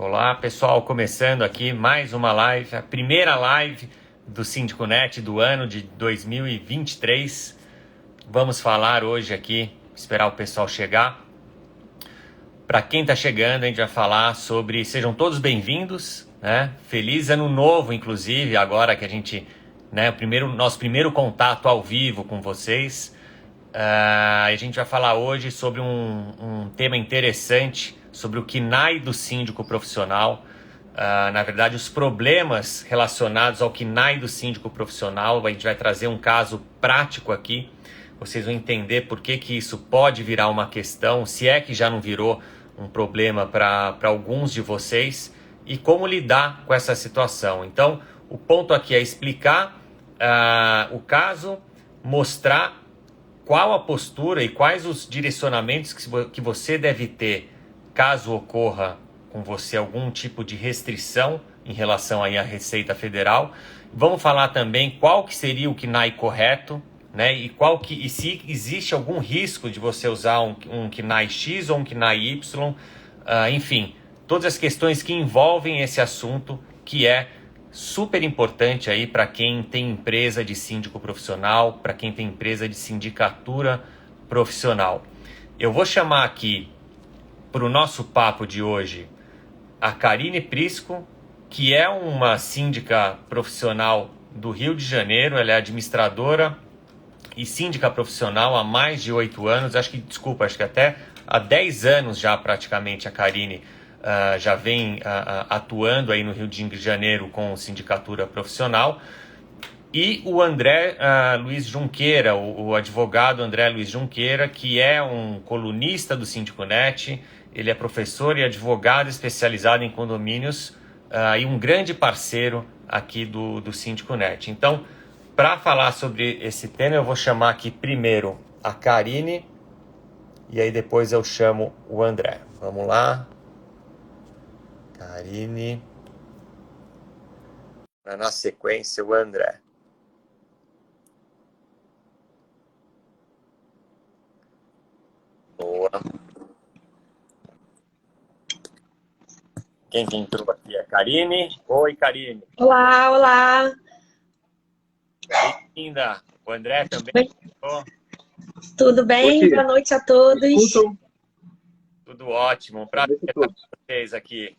Olá, pessoal, começando aqui mais uma live, a primeira live do SíndicoNet do ano de 2023. Vamos falar hoje aqui, esperar o pessoal chegar. Para quem está chegando, a gente vai falar sobre, sejam todos bem-vindos, né? Feliz ano novo, inclusive, agora que a gente, né, nosso primeiro contato ao vivo com vocês. A gente vai falar hoje sobre um tema interessante, sobre o KNAI do síndico profissional. Na verdade, os problemas relacionados ao KNAI do síndico profissional. A gente vai trazer um caso prático aqui. Vocês vão entender por que isso pode virar uma questão, se é que já não virou um problema para alguns de vocês, e como lidar com essa situação. Então, o ponto aqui é explicar o caso, mostrar qual a postura e quais os direcionamentos que você deve ter caso ocorra com você algum tipo de restrição em relação aí à Receita Federal. Vamos falar também qual que seria o KNAI correto, né? E se existe algum risco de você usar um KNAI X ou um KNAI Y, enfim, todas as questões que envolvem esse assunto, que é super importante aí para quem tem empresa de síndico profissional, para quem tem empresa de sindicatura profissional. Eu vou chamar aqui para o nosso papo de hoje a Karine Prisco, que é uma síndica profissional do Rio de Janeiro. Ela é administradora e síndica profissional há mais de 8 anos, acho que até há 10 anos já praticamente a Karine já vem atuando aí no Rio de Janeiro com sindicatura profissional. E o André Luiz Junqueira, o advogado André Luiz Junqueira, que é um colunista do SíndicoNet. Ele é professor e advogado especializado em condomínios e um grande parceiro aqui do SíndicoNet. Então, para falar sobre esse tema, eu vou chamar aqui primeiro a Karine e aí depois eu chamo o André. Vamos lá. Karine. Na sequência, o André. Boa. Quem entrou aqui é a Karine. Oi, Karine. Olá, olá. Bem-vinda. O André também. Tudo bem? Boa noite a todos. Tudo ótimo. Prazer estar com vocês aqui.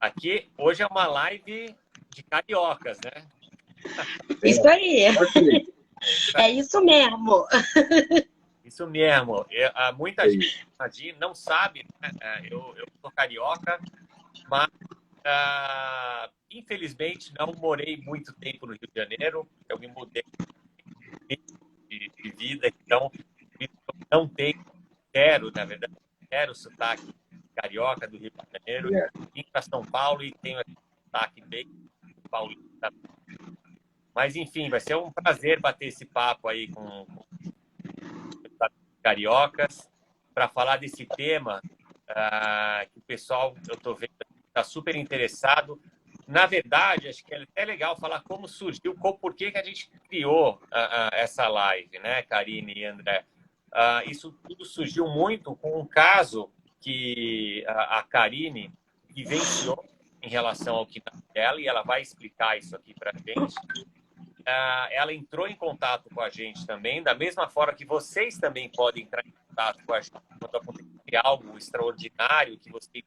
Aqui, hoje é uma live de cariocas, né? Isso aí. É isso mesmo. Isso mesmo. Muita gente não sabe, né? Eu sou carioca, mas infelizmente não morei muito tempo no Rio de Janeiro. Eu me mudei de vida, então não na verdade, quero sotaque carioca do Rio de Janeiro. Vim para São Paulo e tenho aqui um sotaque bem paulista. Mas, enfim, vai ser um prazer bater esse papo aí com cariocas para falar desse tema que o pessoal, eu estou vendo, está super interessado. Na verdade, acho que é até legal falar como surgiu, por que a gente criou essa live, né, Karine e André? Isso tudo surgiu muito com um caso que a Karine vivenciou em relação ao que dela, e ela vai explicar isso aqui para a gente. Ela entrou em contato com a gente também, da mesma forma que vocês também podem entrar em contato com a gente quando acontecer algo extraordinário que vocês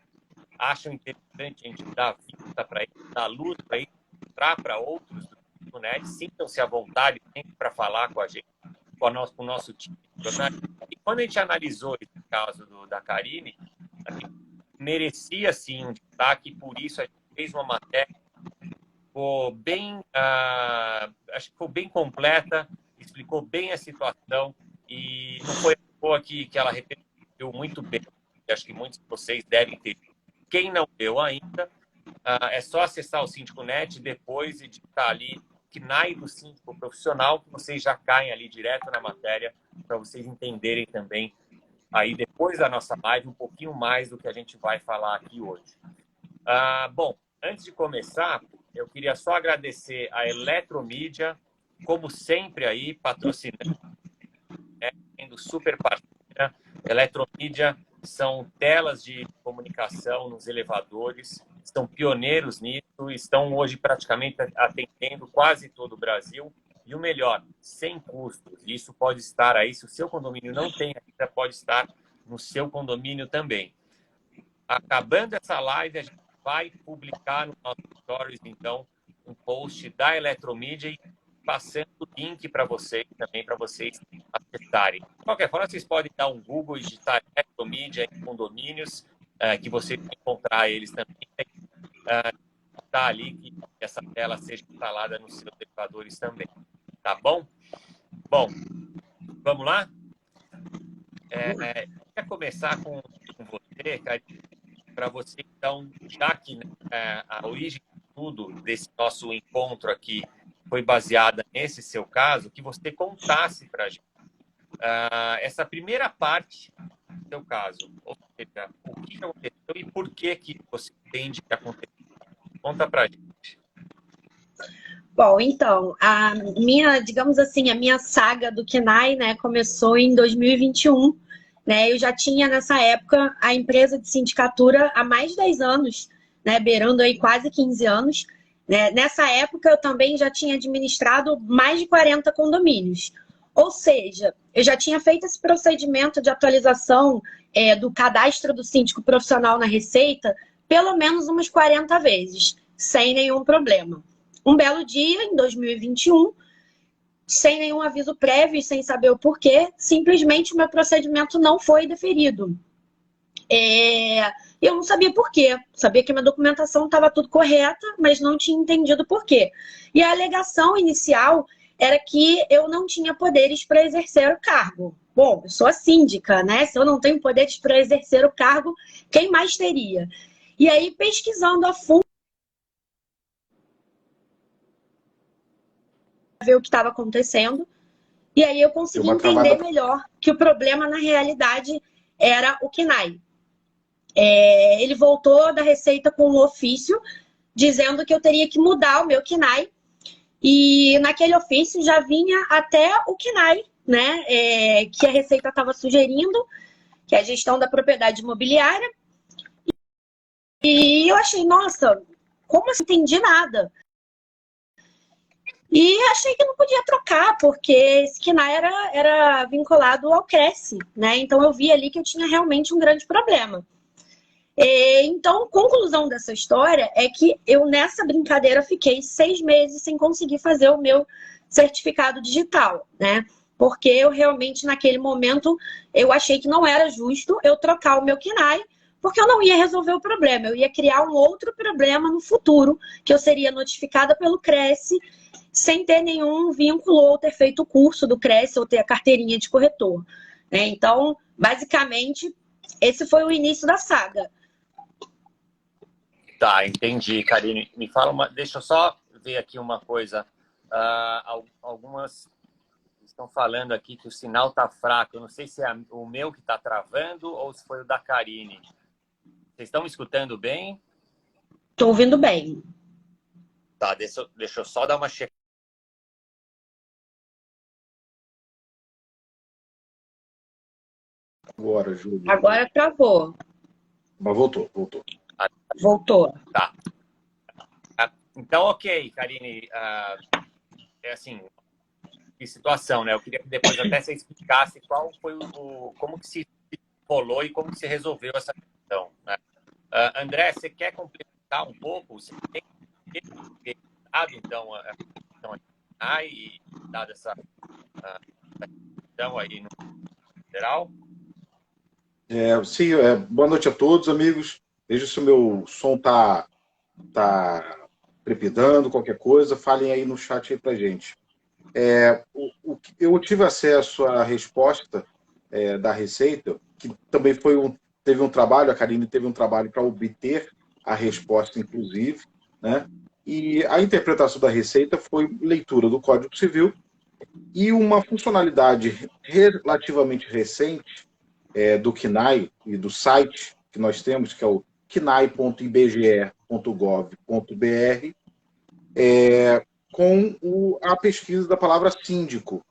acham interessante a gente dar vista para ele, dar luz para ele, mostrar para outros do SíndicoNet. Sintam-se à vontade sempre para falar com a gente, com o nosso time. E quando a gente analisou esse caso da Karine, a gente merecia sim um destaque, por isso a gente fez uma matéria, acho que ficou bem completa, explicou bem a situação e não foi que ela repercutiu muito bem. Acho que muitos de vocês devem ter. Quem não deu ainda, é só acessar o SíndicoNet depois e digitar ali KNAI do síndico profissional, que vocês já caem ali direto na matéria, para vocês entenderem também aí depois da nossa live um pouquinho mais do que a gente vai falar aqui hoje. Bom, antes de começar, eu queria só agradecer a Eletromídia, como sempre aí, patrocinando, sendo super parceira. Eletromídia são telas de comunicação nos elevadores, são pioneiros nisso, estão hoje praticamente atendendo quase todo o Brasil. E o melhor, sem custos. Isso pode estar aí, se o seu condomínio não tem ainda, pode estar no seu condomínio também. Acabando essa live, a gente vai publicar no nosso Stories, então, um post da Eletromídia e passando o link para vocês também, para vocês acessarem. De qualquer forma, vocês podem dar um Google e digitar Eletromídia em condomínios, que vocês vão encontrar eles também. Está ali que essa tela seja instalada nos seus elevadores também. Tá bom? Bom, vamos lá? Quer começar com você, Karine, para você, então, já que a origem de tudo desse nosso encontro aqui foi baseada nesse seu caso, que você contasse para a gente essa primeira parte do seu caso. Ou seja, o que aconteceu e por que você entende que aconteceu. Conta para a gente. Bom, então, digamos assim, a minha saga do KNAI, né, começou em 2021, né? Eu já tinha, nessa época, a empresa de sindicatura há mais de 10 anos, né, beirando aí quase 15 anos. Né? Nessa época, eu também já tinha administrado mais de 40 condomínios. Ou seja, eu já tinha feito esse procedimento de atualização do cadastro do síndico profissional na Receita pelo menos umas 40 vezes, sem nenhum problema. Um belo dia, em 2021, sem nenhum aviso prévio e sem saber o porquê, simplesmente o meu procedimento não foi deferido. Eu não sabia por quê. Sabia que minha documentação estava tudo correta, mas não tinha entendido por quê. E a alegação inicial era que eu não tinha poderes para exercer o cargo. Bom, eu sou a síndica, né? Se eu não tenho poderes para exercer o cargo, quem mais teria? E aí, pesquisando a fundo, ver o que estava acontecendo. E aí eu consegui entender melhor que o problema, na realidade, era o KNAI. Ele voltou da Receita com um ofício dizendo que eu teria que mudar o meu KNAI. E naquele ofício já vinha até o KNAI, né? Que a Receita estava sugerindo, que é a gestão da propriedade imobiliária. E eu achei, nossa, como assim? Não entendi nada. E achei que não podia trocar, porque esse KNAI era vinculado ao Cresce, né? Então eu vi ali que eu tinha realmente um grande problema. Então, conclusão dessa história é que eu, nessa brincadeira, fiquei 6 meses sem conseguir fazer o meu certificado digital, né? Porque eu realmente, naquele momento, eu achei que não era justo eu trocar o meu KNAI, porque eu não ia resolver o problema. Eu ia criar um outro problema no futuro, que eu seria notificada pelo Cresce, sem ter nenhum vínculo ou ter feito o curso do Cresce ou ter a carteirinha de corretor. Né? Então, basicamente, esse foi o início da saga. Tá, entendi, Karine. Me fala deixa eu só ver aqui uma coisa. Algumas estão falando aqui que o sinal tá fraco. Eu não sei se é o meu que está travando ou se foi o da Karine. Vocês estão me escutando bem? Estou ouvindo bem. Tá, deixa eu só dar uma checada. Agora, Júlio. Agora travou. Mas voltou. Voltou. Tá. Então, ok, Karine. Assim, que situação, né? Eu queria que depois até você explicasse qual foi como que se rolou e como que se resolveu essa questão. Né? André, você quer complementar um pouco? Você tem dado, então, a questão aí, e dado essa questão aí no geral? Sim, boa noite a todos, amigos. Veja se o meu som tá trepidando, qualquer coisa, falem aí no chat aí pra gente. Eu tive acesso à resposta da Receita, que também teve um trabalho, a Karine teve um trabalho para obter a resposta, inclusive, né? E a interpretação da Receita foi leitura do Código Civil e uma funcionalidade relativamente recente do KNAI e do site que nós temos, que é o knai.ibge.gov.br, com a pesquisa da palavra síndico.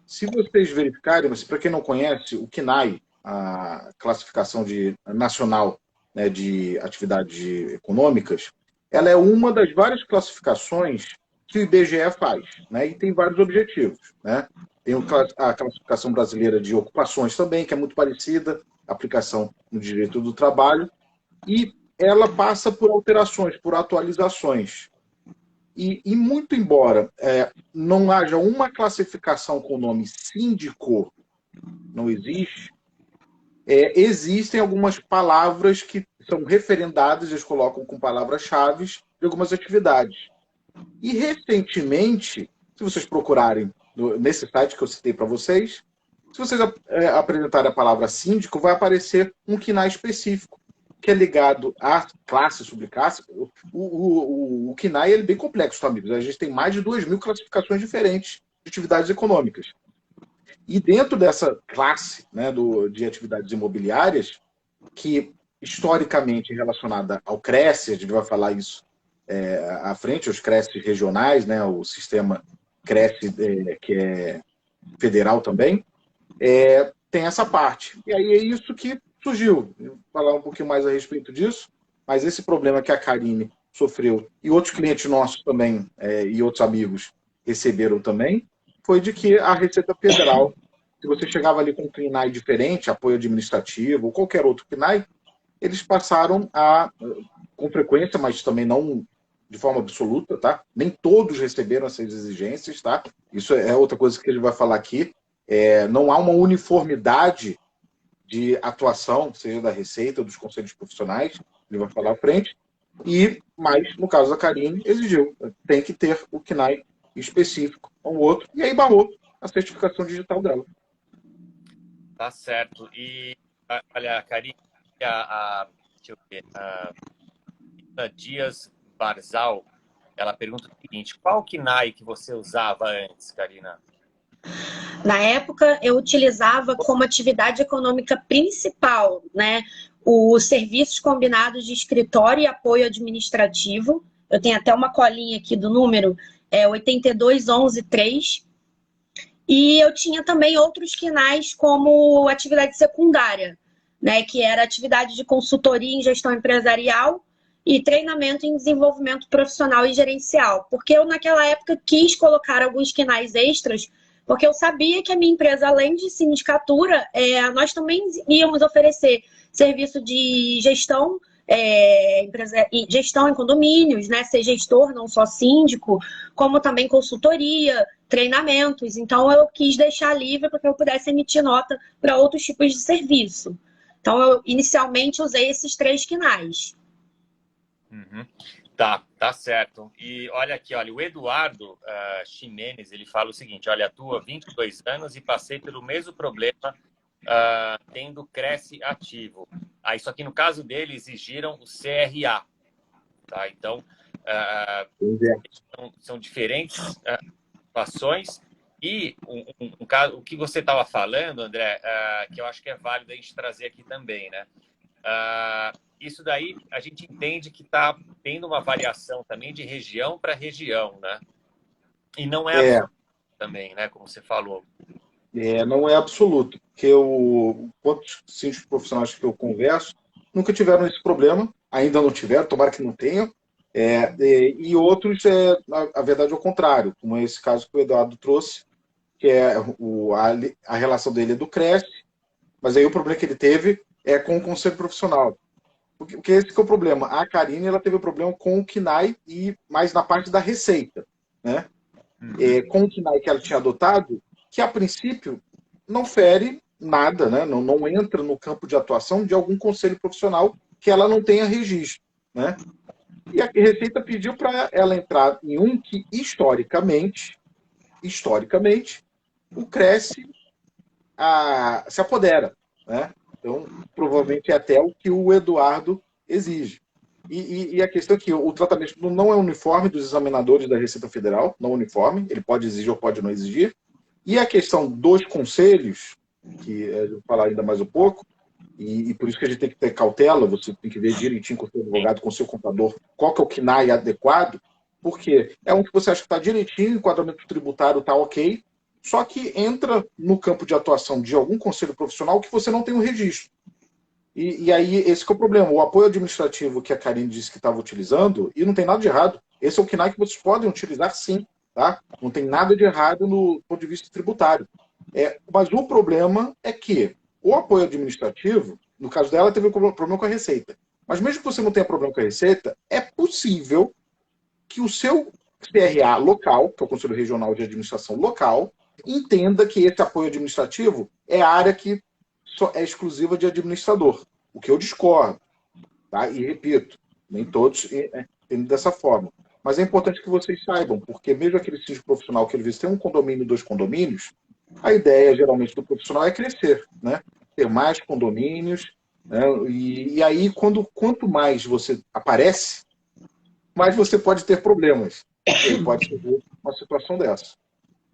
Se vocês verificarem, mas para quem não conhece, o KNAI a classificação nacional, né, de atividades econômicas, ela é uma das várias classificações que o IBGE faz, né, e tem vários objetivos, né? Tem a classificação brasileira de ocupações também, que é muito parecida, aplicação no direito do trabalho, e ela passa por alterações, por atualizações. E muito embora não haja uma classificação com o nome síndico, não existe, existem algumas palavras que são referendadas, eles colocam com palavras-chave de algumas atividades. E recentemente, se vocês procurarem nesse site que eu citei para vocês, se vocês apresentarem a palavra síndico, vai aparecer um KNAI específico, que é ligado à classe, subclasse. O KNAI é bem complexo, tá, amigos? A gente tem mais de 2.000 classificações diferentes de atividades econômicas. E dentro dessa classe, né, de atividades imobiliárias, que historicamente é relacionada ao CRES, a gente vai falar isso à frente, os CRES regionais, né, o sistema CRES que é federal também, tem essa parte. E aí é isso que surgiu. Eu vou falar um pouquinho mais a respeito disso, mas esse problema que a Karine sofreu e outros clientes nossos também, e outros amigos receberam também, foi de que a Receita Federal, se você chegava ali com um KNAI diferente, apoio administrativo ou qualquer outro KNAI, eles passaram com frequência, mas também não de forma absoluta, tá? Nem todos receberam essas exigências, tá? Isso é outra coisa que a gente vai falar aqui. Não há uma uniformidade de atuação, seja da Receita ou dos conselhos profissionais, ele vai falar à frente, mas, no caso da Karine, exigiu, tem que ter o KNAI específico ou outro, e aí barrou a certificação digital dela. Tá certo. E, olha, Karine, deixa eu ver, a Dias Barzal, ela pergunta o seguinte: qual KNAI que você usava antes, Karina? Na época, eu utilizava como atividade econômica principal, né, os serviços combinados de escritório e apoio administrativo. Eu tenho até uma colinha aqui do número, 82113. E eu tinha também outros KNAIs como atividade secundária, né, que era atividade de consultoria em gestão empresarial e treinamento em desenvolvimento profissional e gerencial. Porque eu, naquela época, quis colocar alguns KNAIs extras, porque eu sabia que a minha empresa, além de sindicatura, nós também íamos oferecer serviço de gestão, gestão em condomínios, né? Ser gestor, não só síndico, como também consultoria, treinamentos. Então, eu quis deixar livre para que eu pudesse emitir nota para outros tipos de serviço. Então, eu inicialmente usei esses 3 KNAIs. Uhum. Tá certo. E olha aqui, olha, o Eduardo Ximenes, ele fala o seguinte: olha, atuo há 22 anos e passei pelo mesmo problema tendo Cresce ativo. Isso aqui, no caso dele, exigiram o CRA. Tá? Então, são diferentes situações. E um caso, o que você estava falando, André, que eu acho que é válido a gente trazer aqui também, né? Isso daí a gente entende que está tendo uma variação também de região para região, né? E não é absoluto também, né? Como você falou. Não é absoluto, porque quantos síndicos profissionais que eu converso nunca tiveram esse problema, ainda não tiveram, tomara que não tenham, e outros, a verdade é o contrário, como é esse caso que o Eduardo trouxe, que a relação dele é do CRES, mas aí o problema que ele teve é com o conselho profissional. Porque esse que é o problema. A Karine, ela teve o problema com o KNAI e mais na parte da Receita, né? Com o KNAI que ela tinha adotado, que a princípio não fere nada, né? Não entra no campo de atuação de algum conselho profissional que ela não tenha registro, né? E a Receita pediu para ela entrar em um que, historicamente, o CRES se apodera, né? Então, provavelmente é até o que o Eduardo exige. E a questão é que o tratamento não é uniforme dos examinadores da Receita Federal, não uniforme, ele pode exigir ou pode não exigir. E a questão dos conselhos, que eu vou falar ainda mais um pouco, e por isso que a gente tem que ter cautela, você tem que ver direitinho com o seu advogado, com o seu contador, qual que é o KNAI adequado, porque é um que você acha que está direitinho, o enquadramento tributário está ok, só que entra no campo de atuação de algum conselho profissional que você não tem o registro. E aí, esse que é o problema. O apoio administrativo que a Karine disse que estava utilizando, e não tem nada de errado. Esse é o KNAI que vocês podem utilizar, sim. Tá? Não tem nada de errado no ponto de vista tributário. Mas o problema é que o apoio administrativo, no caso dela, teve um problema com a Receita. Mas mesmo que você não tenha problema com a Receita, é possível que o seu CRA local, que é o Conselho Regional de Administração Local, entenda que esse apoio administrativo é a área que só é exclusiva de administrador, o que eu discordo. Tá? E repito, nem todos entendem dessa forma. Mas é importante que vocês saibam, porque mesmo aquele síndico profissional que ele vê tem um condomínio, 2 condomínios, a ideia geralmente do profissional é crescer, né? Ter mais condomínios, né? E aí, quanto mais você aparece, mais você pode ter problemas. Ele pode ter uma situação dessa.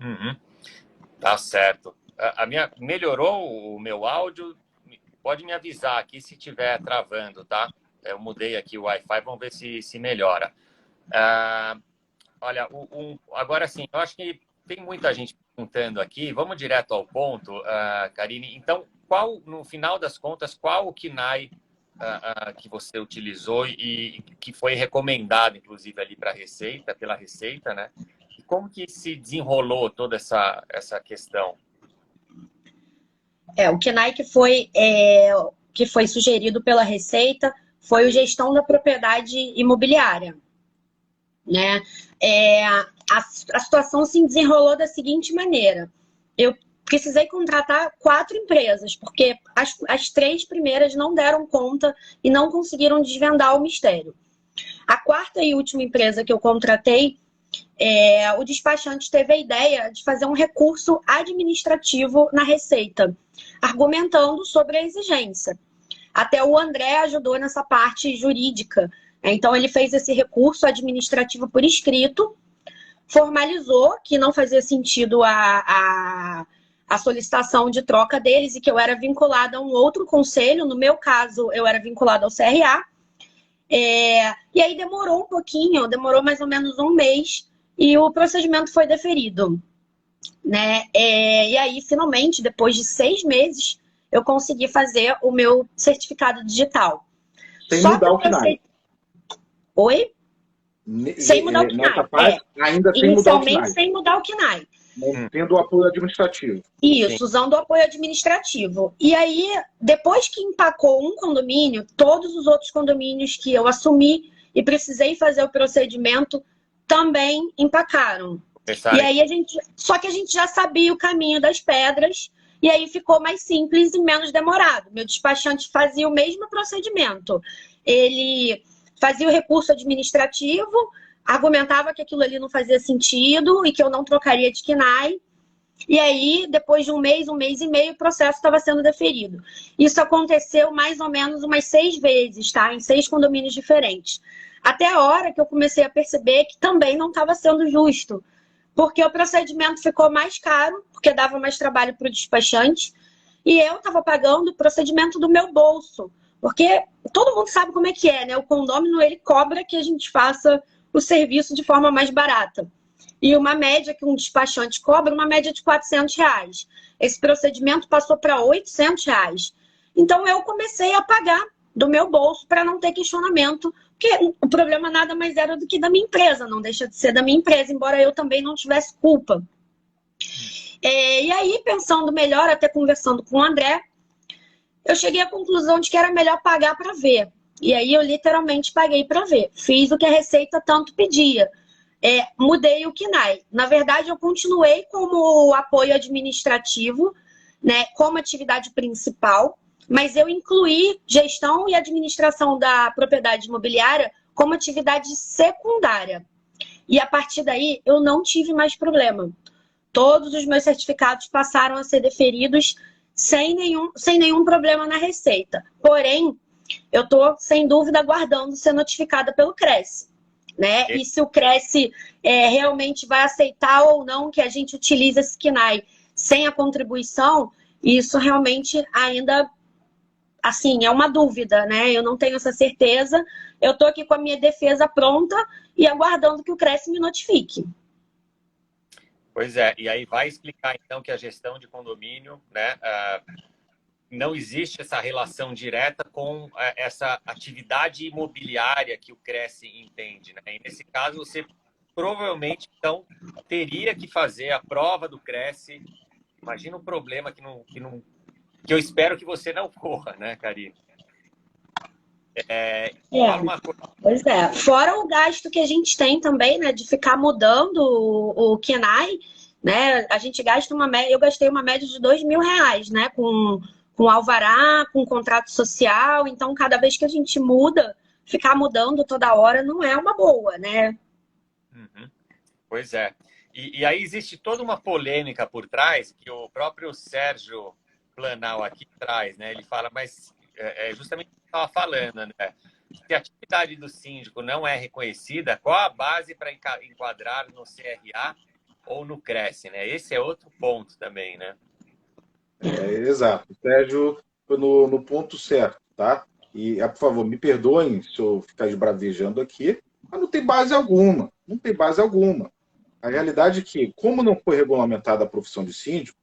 Uhum. Tá certo. Melhorou o meu áudio? Pode me avisar aqui se estiver travando, tá? Eu mudei aqui o Wi-Fi, vamos ver se melhora. Olha, agora sim, eu acho que tem muita gente perguntando aqui. Vamos direto ao ponto, Karine. Então, no final das contas, qual o KNAI que você utilizou e que foi recomendado, inclusive, ali para pela Receita, né? E como que se desenrolou toda essa questão? O KNAI que foi sugerido pela Receita foi o Gestão da Propriedade Imobiliária. Né? A situação se desenrolou da seguinte maneira. Eu precisei contratar 4 empresas, porque as 3 primeiras não deram conta e não conseguiram desvendar o mistério. A 4ª e última empresa que eu contratei, o despachante teve a ideia de fazer um recurso administrativo na Receita, argumentando sobre a exigência. Até o André ajudou nessa parte jurídica. Então, ele fez esse recurso administrativo por escrito, formalizou que não fazia sentido a solicitação de troca deles e que eu era vinculada a um outro conselho. No meu caso, eu era vinculada ao CRA. E aí demorou um pouquinho, demorou mais ou menos um mês e o procedimento foi deferido. Né? E aí, finalmente, depois de 6 meses, eu consegui fazer o meu certificado digital. Sem mudar o KNAI. Oi? Sem mudar o KNAI. Ainda sem Inicialmente, sem mudar o KNAI. Tendo o apoio administrativo. Isso, usando o apoio administrativo. E aí, depois que empacou um condomínio, todos os outros condomínios que eu assumi e precisei fazer o procedimento também empacaram. E aí só que a gente já sabia o caminho das pedras e aí ficou mais simples e menos demorado. Meu despachante fazia o mesmo procedimento. Ele fazia o recurso administrativo, argumentava que aquilo ali não fazia sentido e que eu não trocaria de KNAI. E aí, depois de um mês e meio, o processo estava sendo deferido. Isso aconteceu mais ou menos umas 6 vezes, tá? Em 6 condomínios diferentes. Até a hora que eu comecei a perceber que também não estava sendo justo. Porque o procedimento ficou mais caro, porque dava mais trabalho para o despachante. E eu estava pagando o procedimento do meu bolso. Porque todo mundo sabe como é que é, né? O condômino, ele cobra que a gente faça o serviço de forma mais barata. E uma média que um despachante cobra, uma média de R$400. Esse procedimento passou para R$800. Então, eu comecei a pagar do meu bolso para não ter questionamento, porque o problema nada mais era do que da minha empresa, não deixa de ser da minha empresa, embora eu também não tivesse culpa. E aí, pensando melhor, até conversando com o André, eu cheguei à conclusão de que era melhor pagar para ver. E aí, eu literalmente paguei para ver. Fiz o que a Receita tanto pedia. Mudei o KNAI. Na verdade, eu continuei como apoio administrativo, né, como atividade principal, mas eu incluí gestão e administração da propriedade imobiliária como atividade secundária. E a partir daí, eu não tive mais problema. Todos os meus certificados passaram a ser deferidos sem nenhum problema na Receita. Porém, eu estou, sem dúvida, aguardando ser notificada pelo CRES. Né? E se o CRES realmente vai aceitar ou não que a gente utilize esse KNAI sem a contribuição, isso realmente ainda, assim, é uma dúvida, né? Eu não tenho essa certeza. Eu estou aqui com a minha defesa pronta e aguardando que o CRES me notifique. Pois é, e aí vai explicar então que a gestão de condomínio, né, não existe essa relação direta com essa atividade imobiliária que o Cresce entende, né? E nesse caso, você provavelmente, então, teria que fazer a prova do Cresce. Imagina um problema que eu espero que você não corra, né, Karine? Fala uma coisa. Pois é. Fora o gasto que a gente tem também, né, de ficar mudando o KNAI, né? A gente gasta eu gastei uma média de R$ 2.000, né, com alvará, com contrato social. Então, cada vez que a gente muda, ficar mudando toda hora não é uma boa, né? Uhum. Pois é. E aí existe toda uma polêmica por trás que o próprio Sérgio Planal aqui traz, né? Ele fala, mas é justamente o que eu estava falando, né? Se a atividade do síndico não é reconhecida, qual a base para enquadrar no CRA ou no Cresce, né? Esse é outro ponto também, né? Exato. O Sérgio foi no ponto certo, tá? E, por favor, me perdoem se eu ficar esbravejando aqui, mas não tem base alguma. Não tem base alguma. A realidade é que, como não foi regulamentada a profissão de síndico,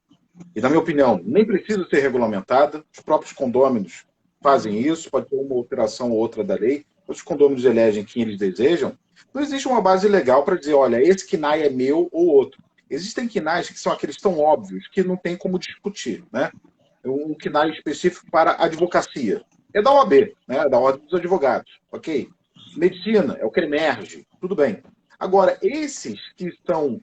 e, na minha opinião, nem precisa ser regulamentada, os próprios condôminos fazem isso, pode ter uma alteração ou outra da lei, os condôminos elegem quem eles desejam, não existe uma base legal para dizer, olha, esse KNAI é meu ou outro. Existem KNAIs que são aqueles tão óbvios que não tem como discutir, né? Um KNAI específico para advocacia. É da OAB, né? Da Ordem dos Advogados, ok? Medicina, é o CREMERGE, tudo bem. Agora, esses que são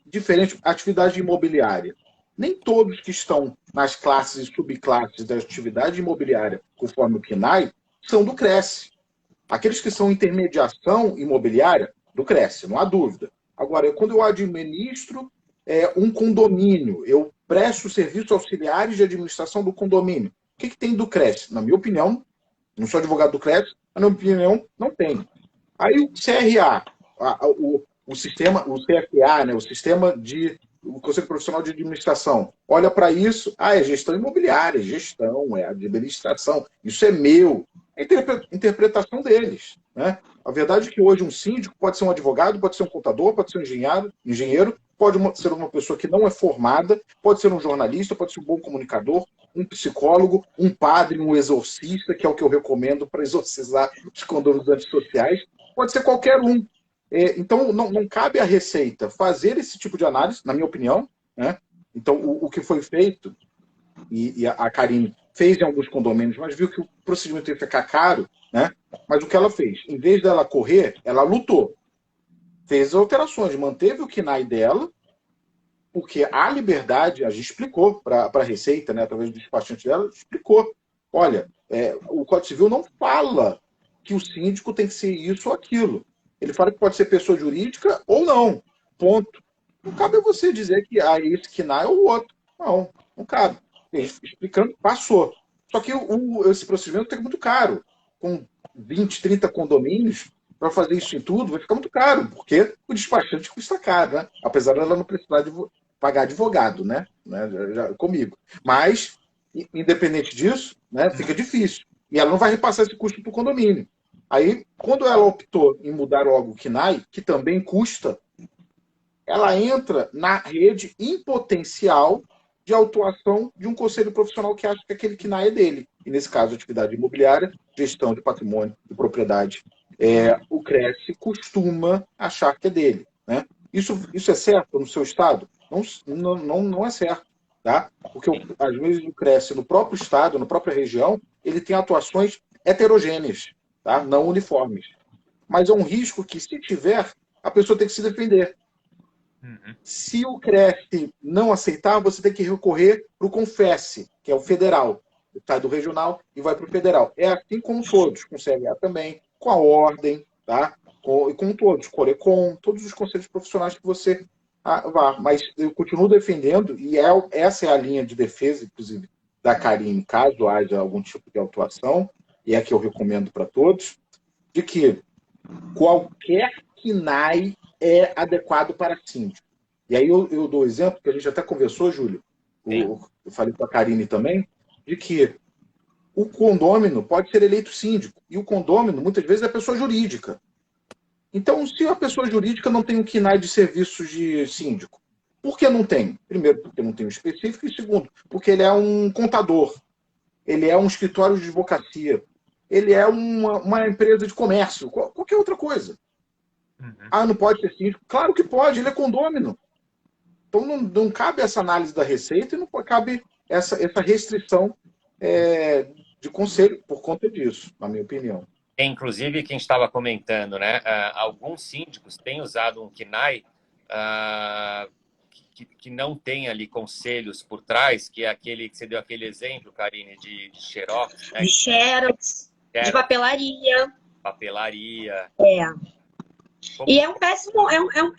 diferentes, atividade imobiliária, nem todos que estão nas classes e subclasses da atividade imobiliária, conforme o KNAI, são do Cresce. Aqueles que são intermediação imobiliária, do Cresce, não há dúvida. Agora, quando eu administro um condomínio, eu presto serviços auxiliares de administração do condomínio, o que tem do Cresce? Na minha opinião, não sou advogado do Cresce, mas na minha opinião, não tem. Aí o CRA, o sistema, o CFA, né, o Conselho Profissional de Administração, olha para isso, é gestão imobiliária, gestão, é administração, isso é meu. É a interpretação deles, né? A verdade é que hoje um síndico pode ser um advogado, pode ser um contador, pode ser um engenheiro, pode ser uma pessoa que não é formada, pode ser um jornalista, pode ser um bom comunicador, um psicólogo, um padre, um exorcista, que é o que eu recomendo para exorcizar os condôminos antissociais, pode ser qualquer um. Então, não cabe à Receita fazer esse tipo de análise, na minha opinião, né? Então, o que foi feito, e a Karine fez em alguns condomínios, mas viu que o procedimento ia ficar caro, né? Mas o que ela fez? Em vez dela correr, ela lutou. Fez alterações, manteve o KNAI dela, porque a liberdade, a gente explicou para a Receita, né, através do despachante dela, explicou. Olha, o Código Civil não fala que o síndico tem que ser isso ou aquilo. Ele fala que pode ser pessoa jurídica ou não. Ponto. Não cabe a você dizer que esse KNAI ou o outro. Não cabe. Explicando, passou. Só que esse procedimento fica muito caro. Com 20, 30 condomínios, para fazer isso em tudo, vai ficar muito caro, porque o despachante custa caro, né? Apesar dela não precisar pagar advogado, né? Comigo. Mas, independente disso, né, fica difícil. E ela não vai repassar esse custo para o condomínio. Aí, quando ela optou em mudar logo o KNAI, que também custa, ela entra na rede em potencial de autuação de um conselho profissional que acha que aquele KNAI é dele. E, nesse caso, atividade imobiliária, gestão de patrimônio e propriedade. O Cresce costuma achar que é dele, né? Isso é certo no seu estado? Não é certo. Tá? Porque, às vezes, o Cresce, no próprio estado, na própria região, ele tem atuações heterogêneas, tá? Não uniformes. Mas é um risco que, se tiver, a pessoa tem que se defender. Uhum. Se o Cresce não aceitar, você tem que recorrer para o Confesse, que é o federal. Sai do regional e vai para o federal. É assim com todos, com o CRA também, com a Ordem, tá? Com todos, Corecon, todos os conselhos profissionais que você vá. Mas eu continuo defendendo, e essa é a linha de defesa, inclusive, da Karine, caso haja algum tipo de autuação, e é que eu recomendo para todos, de que qualquer KNAI é adequado para síndico. E aí eu dou exemplo, que a gente até conversou, Júlio, eu falei com a Karine também, de que o condômino pode ser eleito síndico, e o condômino, muitas vezes, é pessoa jurídica. Então, se a pessoa jurídica não tem um KNAI de serviços de síndico, Por que não tem? Primeiro, porque não tem o específico, e segundo, porque ele é um contador, ele é um escritório de advocacia, ele é uma empresa de comércio, qualquer outra coisa. Ah, não pode ser síndico? Claro que pode, ele é condômino. Então não cabe essa análise da Receita e não cabe essa restrição de conselho por conta disso, na minha opinião. Inclusive, quem estava comentando, né? Alguns síndicos têm usado um KNAI que não tem ali conselhos por trás, que é aquele que você deu aquele exemplo, Karine, de xerox, né? De xerox, de papelaria. Papelaria. E é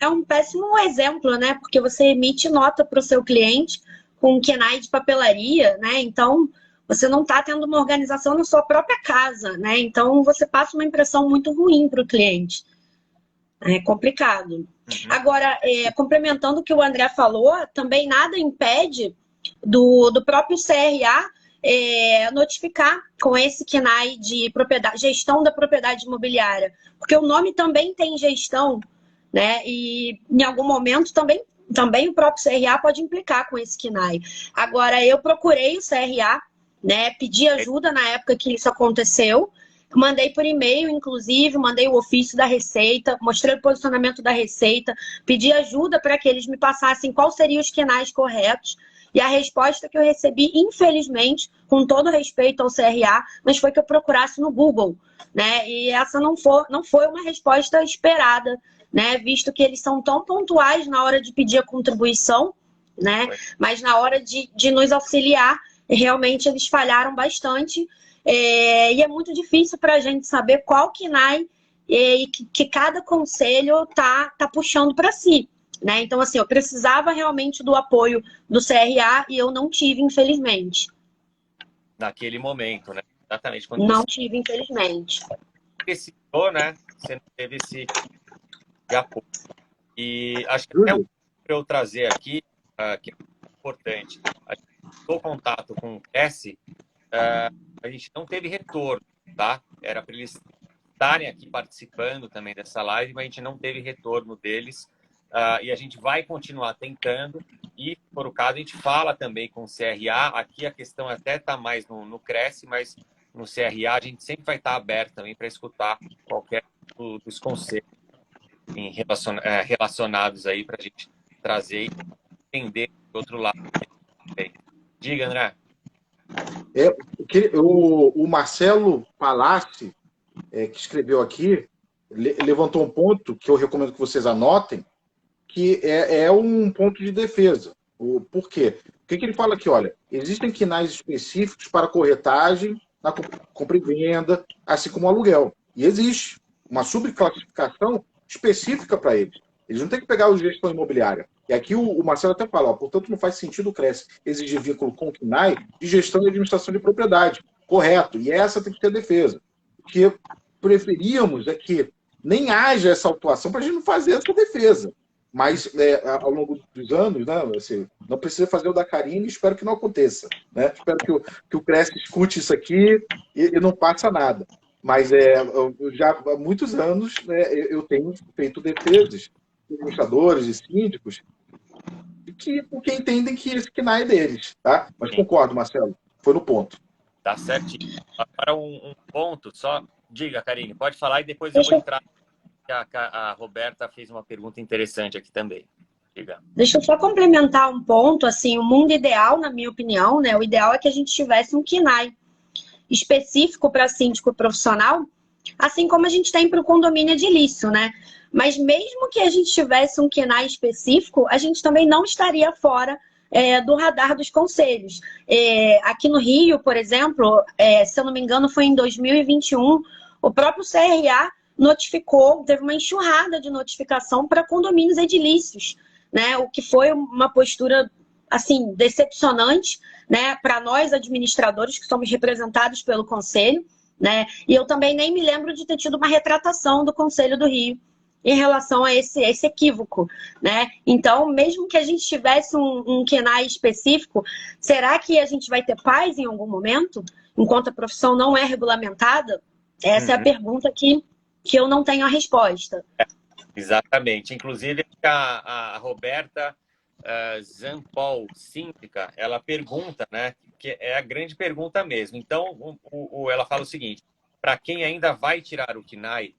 um péssimo exemplo, né? Porque você emite nota para o seu cliente com um KNAI de papelaria, né? Então, você não está tendo uma organização na sua própria casa, né? Então, você passa uma impressão muito ruim para o cliente. É complicado. Agora, complementando o que o André falou, também nada impede do próprio CRA notificar com esse KNAI de propriedade, gestão da propriedade imobiliária. Porque o nome também tem gestão, né? E em algum momento também o próprio CRA pode implicar com esse KNAI. Agora, eu procurei o CRA, né? Pedi ajuda na época que isso aconteceu. Mandei por e-mail, inclusive, mandei o ofício da Receita, mostrei o posicionamento da Receita, pedi ajuda para que eles me passassem quais seriam os KNAIs corretos. E a resposta que eu recebi, infelizmente, com todo respeito ao CRA, mas foi que eu procurasse no Google, né? E essa não foi uma resposta esperada, né? Visto que eles são tão pontuais na hora de pedir a contribuição, né? Mas na hora de nos auxiliar, realmente eles falharam bastante. E é muito difícil para a gente saber qual KNAI que cada conselho tá puxando para si. Né? Então, assim, eu precisava realmente do apoio do CRA e eu não tive, infelizmente. Naquele momento, né? Exatamente. Quando não tive, infelizmente. Precisou, né? Você não teve esse apoio. E acho que até para eu trazer aqui, que é importante, a gente ficou em contato com o Cresce, a gente não teve retorno, tá? Era para eles estarem aqui participando também dessa live, mas a gente não teve retorno deles. E a gente vai continuar tentando e, por o caso, a gente fala também com o CRA. Aqui a questão até está mais no Cresce, mas no CRA a gente sempre vai estar aberto também para escutar qualquer dos conselhos relacionados aí para a gente trazer e entender do outro lado. Diga, André. O Marcelo Palassi, que escreveu aqui, levantou um ponto que eu recomendo que vocês anotem, que é um ponto de defesa. Por quê? O que ele fala aqui? Olha, existem KNAIs específicos para corretagem na compra e venda, assim como aluguel. E existe uma subclassificação específica para eles. Eles não têm que pegar o gestão imobiliária. E aqui o Marcelo até fala, portanto, não faz sentido o Cresce exigir vínculo com o KNAI de gestão e administração de propriedade. Correto. E essa tem que ter defesa. O que preferíamos é que nem haja essa autuação para a gente não fazer essa defesa. Mas, ao longo dos anos, né, assim, não precisa fazer o da Karine, espero que não aconteça. Né? Espero que o Cresce escute isso aqui e não passa nada. Mas já há muitos anos, né, eu tenho feito defesas de administradores e síndicos porque entendem que esse KNAI é deles. Tá? Mas concordo, Marcelo, foi no ponto. Tá certinho. Agora um ponto só. Diga, Karine, pode falar e depois eu vou entrar. A Roberta fez uma pergunta interessante aqui também. Diga. Deixa eu só complementar um ponto, assim, o mundo ideal, na minha opinião, né? O ideal é que a gente tivesse um KNAI específico para síndico profissional, assim como a gente tem para o condomínio edilício, né? Mas mesmo que a gente tivesse um KNAI específico, a gente também não estaria fora do radar dos conselhos. Aqui no Rio, por exemplo, se eu não me engano, foi em 2021, o próprio CRA teve uma enxurrada de notificação para condomínios edilícios, né? O que foi uma postura, assim, decepcionante, né? Para nós, administradores, que somos representados pelo Conselho, né? E eu também nem me lembro de ter tido uma retratação do Conselho do Rio em relação a esse equívoco, né? Então, mesmo que a gente tivesse um KNAI específico, será que a gente vai ter paz em algum momento, enquanto a profissão não é regulamentada? Essa é a pergunta que eu não tenho a resposta. Exatamente. Inclusive, a Roberta Zampol, síndica, ela pergunta, né? Que é a grande pergunta mesmo. Então, ela fala o seguinte: para quem ainda vai tirar o KNAI,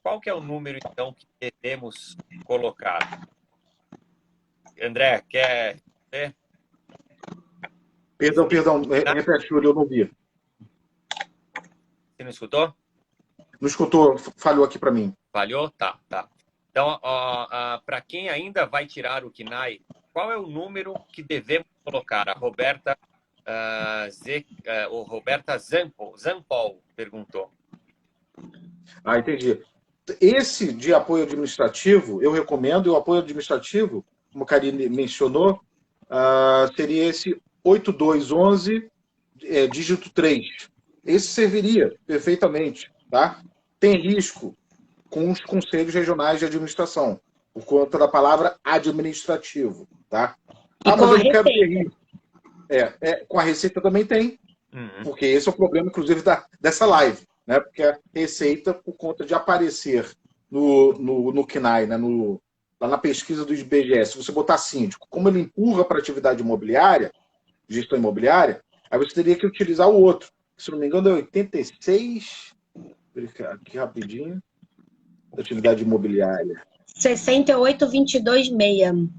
qual que é o número, então, que devemos colocar? André, quer ver? Perdão, repete, Júlio, eu não vi. Você não escutou? Não escutou, falhou aqui para mim. Falhou? Tá. Então, para quem ainda vai tirar o KNAI, qual é o número que devemos colocar? A Roberta, Roberta Zampol perguntou. Entendi. Esse de apoio administrativo, eu recomendo, e o apoio administrativo, como a Karine mencionou, seria esse 8211, dígito 3. Esse serviria perfeitamente, tá? Tem risco com os conselhos regionais de administração, por conta da palavra administrativo, tá? E Mas com eu a não quero ter receita. risco. Com a Receita também tem, Uhum. porque esse é o problema, inclusive, dessa live, né? Porque a Receita, por conta de aparecer no KNAI, né? Lá na pesquisa do IBGE, se você botar síndico, como ele empurra para atividade imobiliária, gestão imobiliária, aí você teria que utilizar o outro. Se não me engano, é 86. Vou verificar aqui rapidinho. Atividade imobiliária. 68.22.6.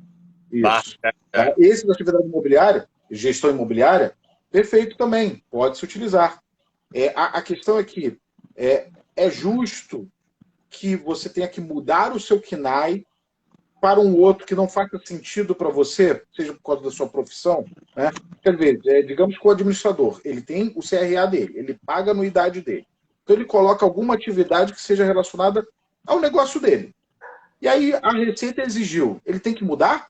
Isso. Tá? Esse da atividade imobiliária, gestão imobiliária, perfeito também, pode se utilizar. A questão é que é justo que você tenha que mudar o seu KNAI para um outro que não faça sentido para você, seja por causa da sua profissão, né? Quer dizer, digamos que o administrador, ele tem o CRA dele, ele paga a anuidade dele. Então ele coloca alguma atividade que seja relacionada ao negócio dele. E aí a Receita exigiu, ele tem que mudar?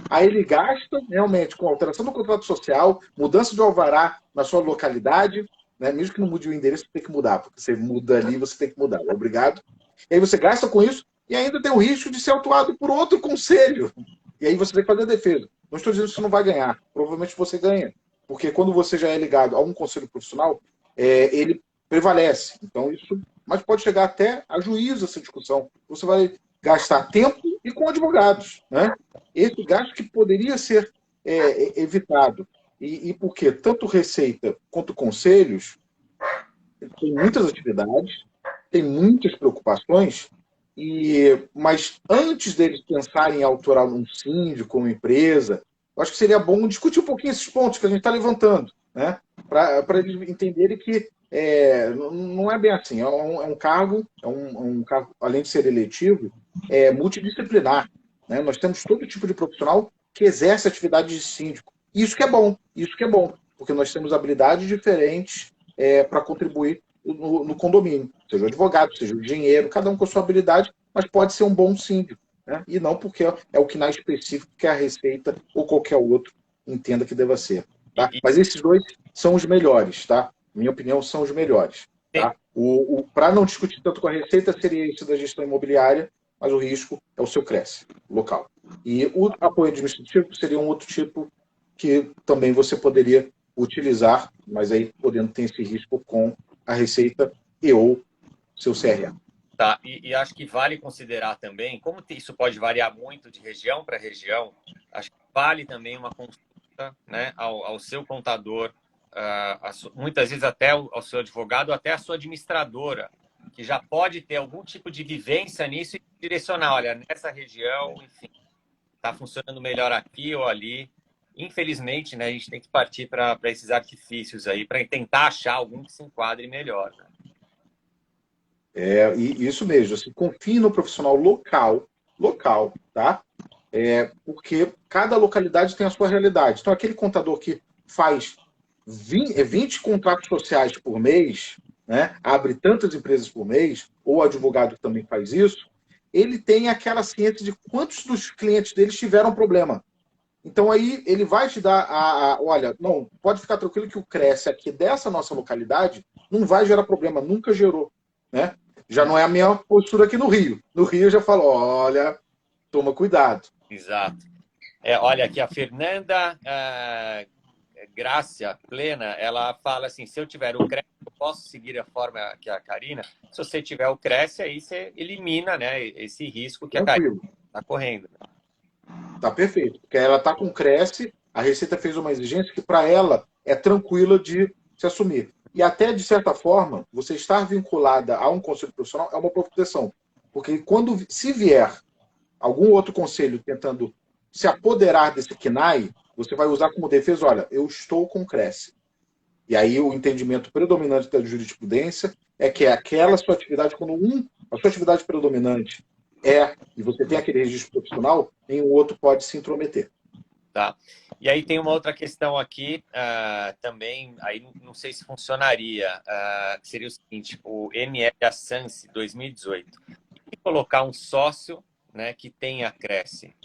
Aí ele gasta realmente com alteração do contrato social, mudança de alvará na sua localidade, né? Mesmo que não mude o endereço, você tem que mudar, porque você muda ali, você tem que mudar, obrigado. E aí você gasta com isso e ainda tem o risco de ser autuado por outro conselho. E aí você tem que fazer a defesa. Não estou dizendo que você não vai ganhar, provavelmente você ganha, porque quando você já é ligado a um conselho profissional, ele prevalece. Então isso, mas pode chegar até a juízo essa discussão. Você vai gastar tempo e com advogados, né? Esse gasto que poderia ser evitado. E por quê? Tanto Receita quanto conselhos tem muitas atividades, tem muitas preocupações, mas antes deles pensarem em autorar um síndico, uma empresa, eu acho que seria bom discutir um pouquinho esses pontos que a gente está levantando, né? Para eles entenderem que não é bem assim. É um cargo, além de ser eletivo, multidisciplinar. Né? Nós temos todo tipo de profissional que exerce atividade de síndico. Isso que é bom, porque nós temos habilidades diferentes para contribuir no condomínio. Seja o advogado, seja o engenheiro, cada um com a sua habilidade, mas pode ser um bom síndico. Né? E não porque é o KNAI específico que a Receita ou qualquer outro entenda que deva ser. Tá? Mas esses dois são os melhores, tá? Minha opinião, são os melhores. Tá? Para não discutir tanto com a Receita, seria esse da gestão imobiliária, mas o risco é o seu CRESSE local. E o apoio administrativo seria um outro tipo que também você poderia utilizar, mas aí podendo ter esse risco com a Receita e ou seu CRA. Tá, e acho que vale considerar também, como isso pode variar muito de região para região, acho que vale também uma consulta, né, ao seu contador, muitas vezes até ao seu advogado, até a sua administradora, que já pode ter algum tipo de vivência nisso e direcionar, olha, nessa região, enfim, está funcionando melhor aqui ou ali. Infelizmente, né, a gente tem que partir para esses artifícios aí, para tentar achar algum que se enquadre melhor. Né? E isso mesmo, assim, confie no profissional local, tá? Porque cada localidade tem a sua realidade. Então, aquele contador que faz 20 contratos sociais por mês, né, abre tantas empresas por mês, ou advogado que também faz isso, ele tem aquela ciência de quantos dos clientes deles tiveram problema. Então, aí, ele vai te dar olha, não, pode ficar tranquilo que o CRESSE aqui dessa nossa localidade não vai gerar problema, nunca gerou, né? Já não é a minha postura aqui no Rio. No Rio eu já falo, olha, toma cuidado. Exato. Olha, aqui a Fernanda Grácia Plena, ela fala assim, se eu tiver o CRESSE, eu posso seguir a forma que a Karina. Se você tiver o CRESSE, aí você elimina, né, esse risco que tranquilo. A Karina está correndo. Tá perfeito. Porque ela está com Cresce, a Receita fez uma exigência que para ela é tranquila de se assumir. E até, de certa forma, você estar vinculada a um conselho profissional é uma proteção. Porque se vier algum outro conselho tentando se apoderar desse KNAI, você vai usar como defesa, olha, eu estou com Cresce. E aí o entendimento predominante da jurisprudência é que é aquela sua atividade, quando a sua atividade predominante e você tem aquele registro profissional, nenhum outro pode se intrometer. Tá. E aí tem uma outra questão aqui, também, aí não sei se funcionaria, que seria o seguinte, o ML Assange 2018. E colocar um sócio, né, que tenha Cresce,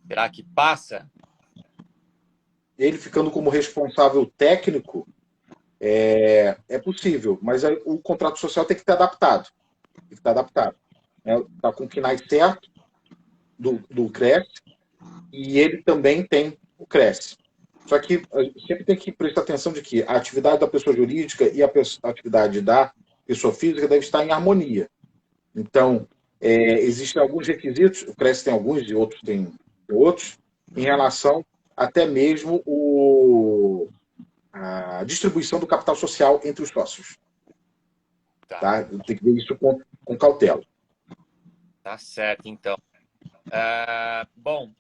será que passa? Ele ficando como responsável técnico, é possível, mas aí o contrato social tem que estar adaptado. Tem que estar adaptado. Está com o KNAI certo do Cresce, e ele também tem o Cresce. Só que sempre tem que prestar atenção de que a atividade da pessoa jurídica e a atividade da pessoa física deve estar em harmonia. Então, existem alguns requisitos, o Cresce tem alguns e outros tem outros, em relação até mesmo a distribuição do capital social entre os sócios. Tá? Tem que ver isso com cautela. Tá certo, então. Bom,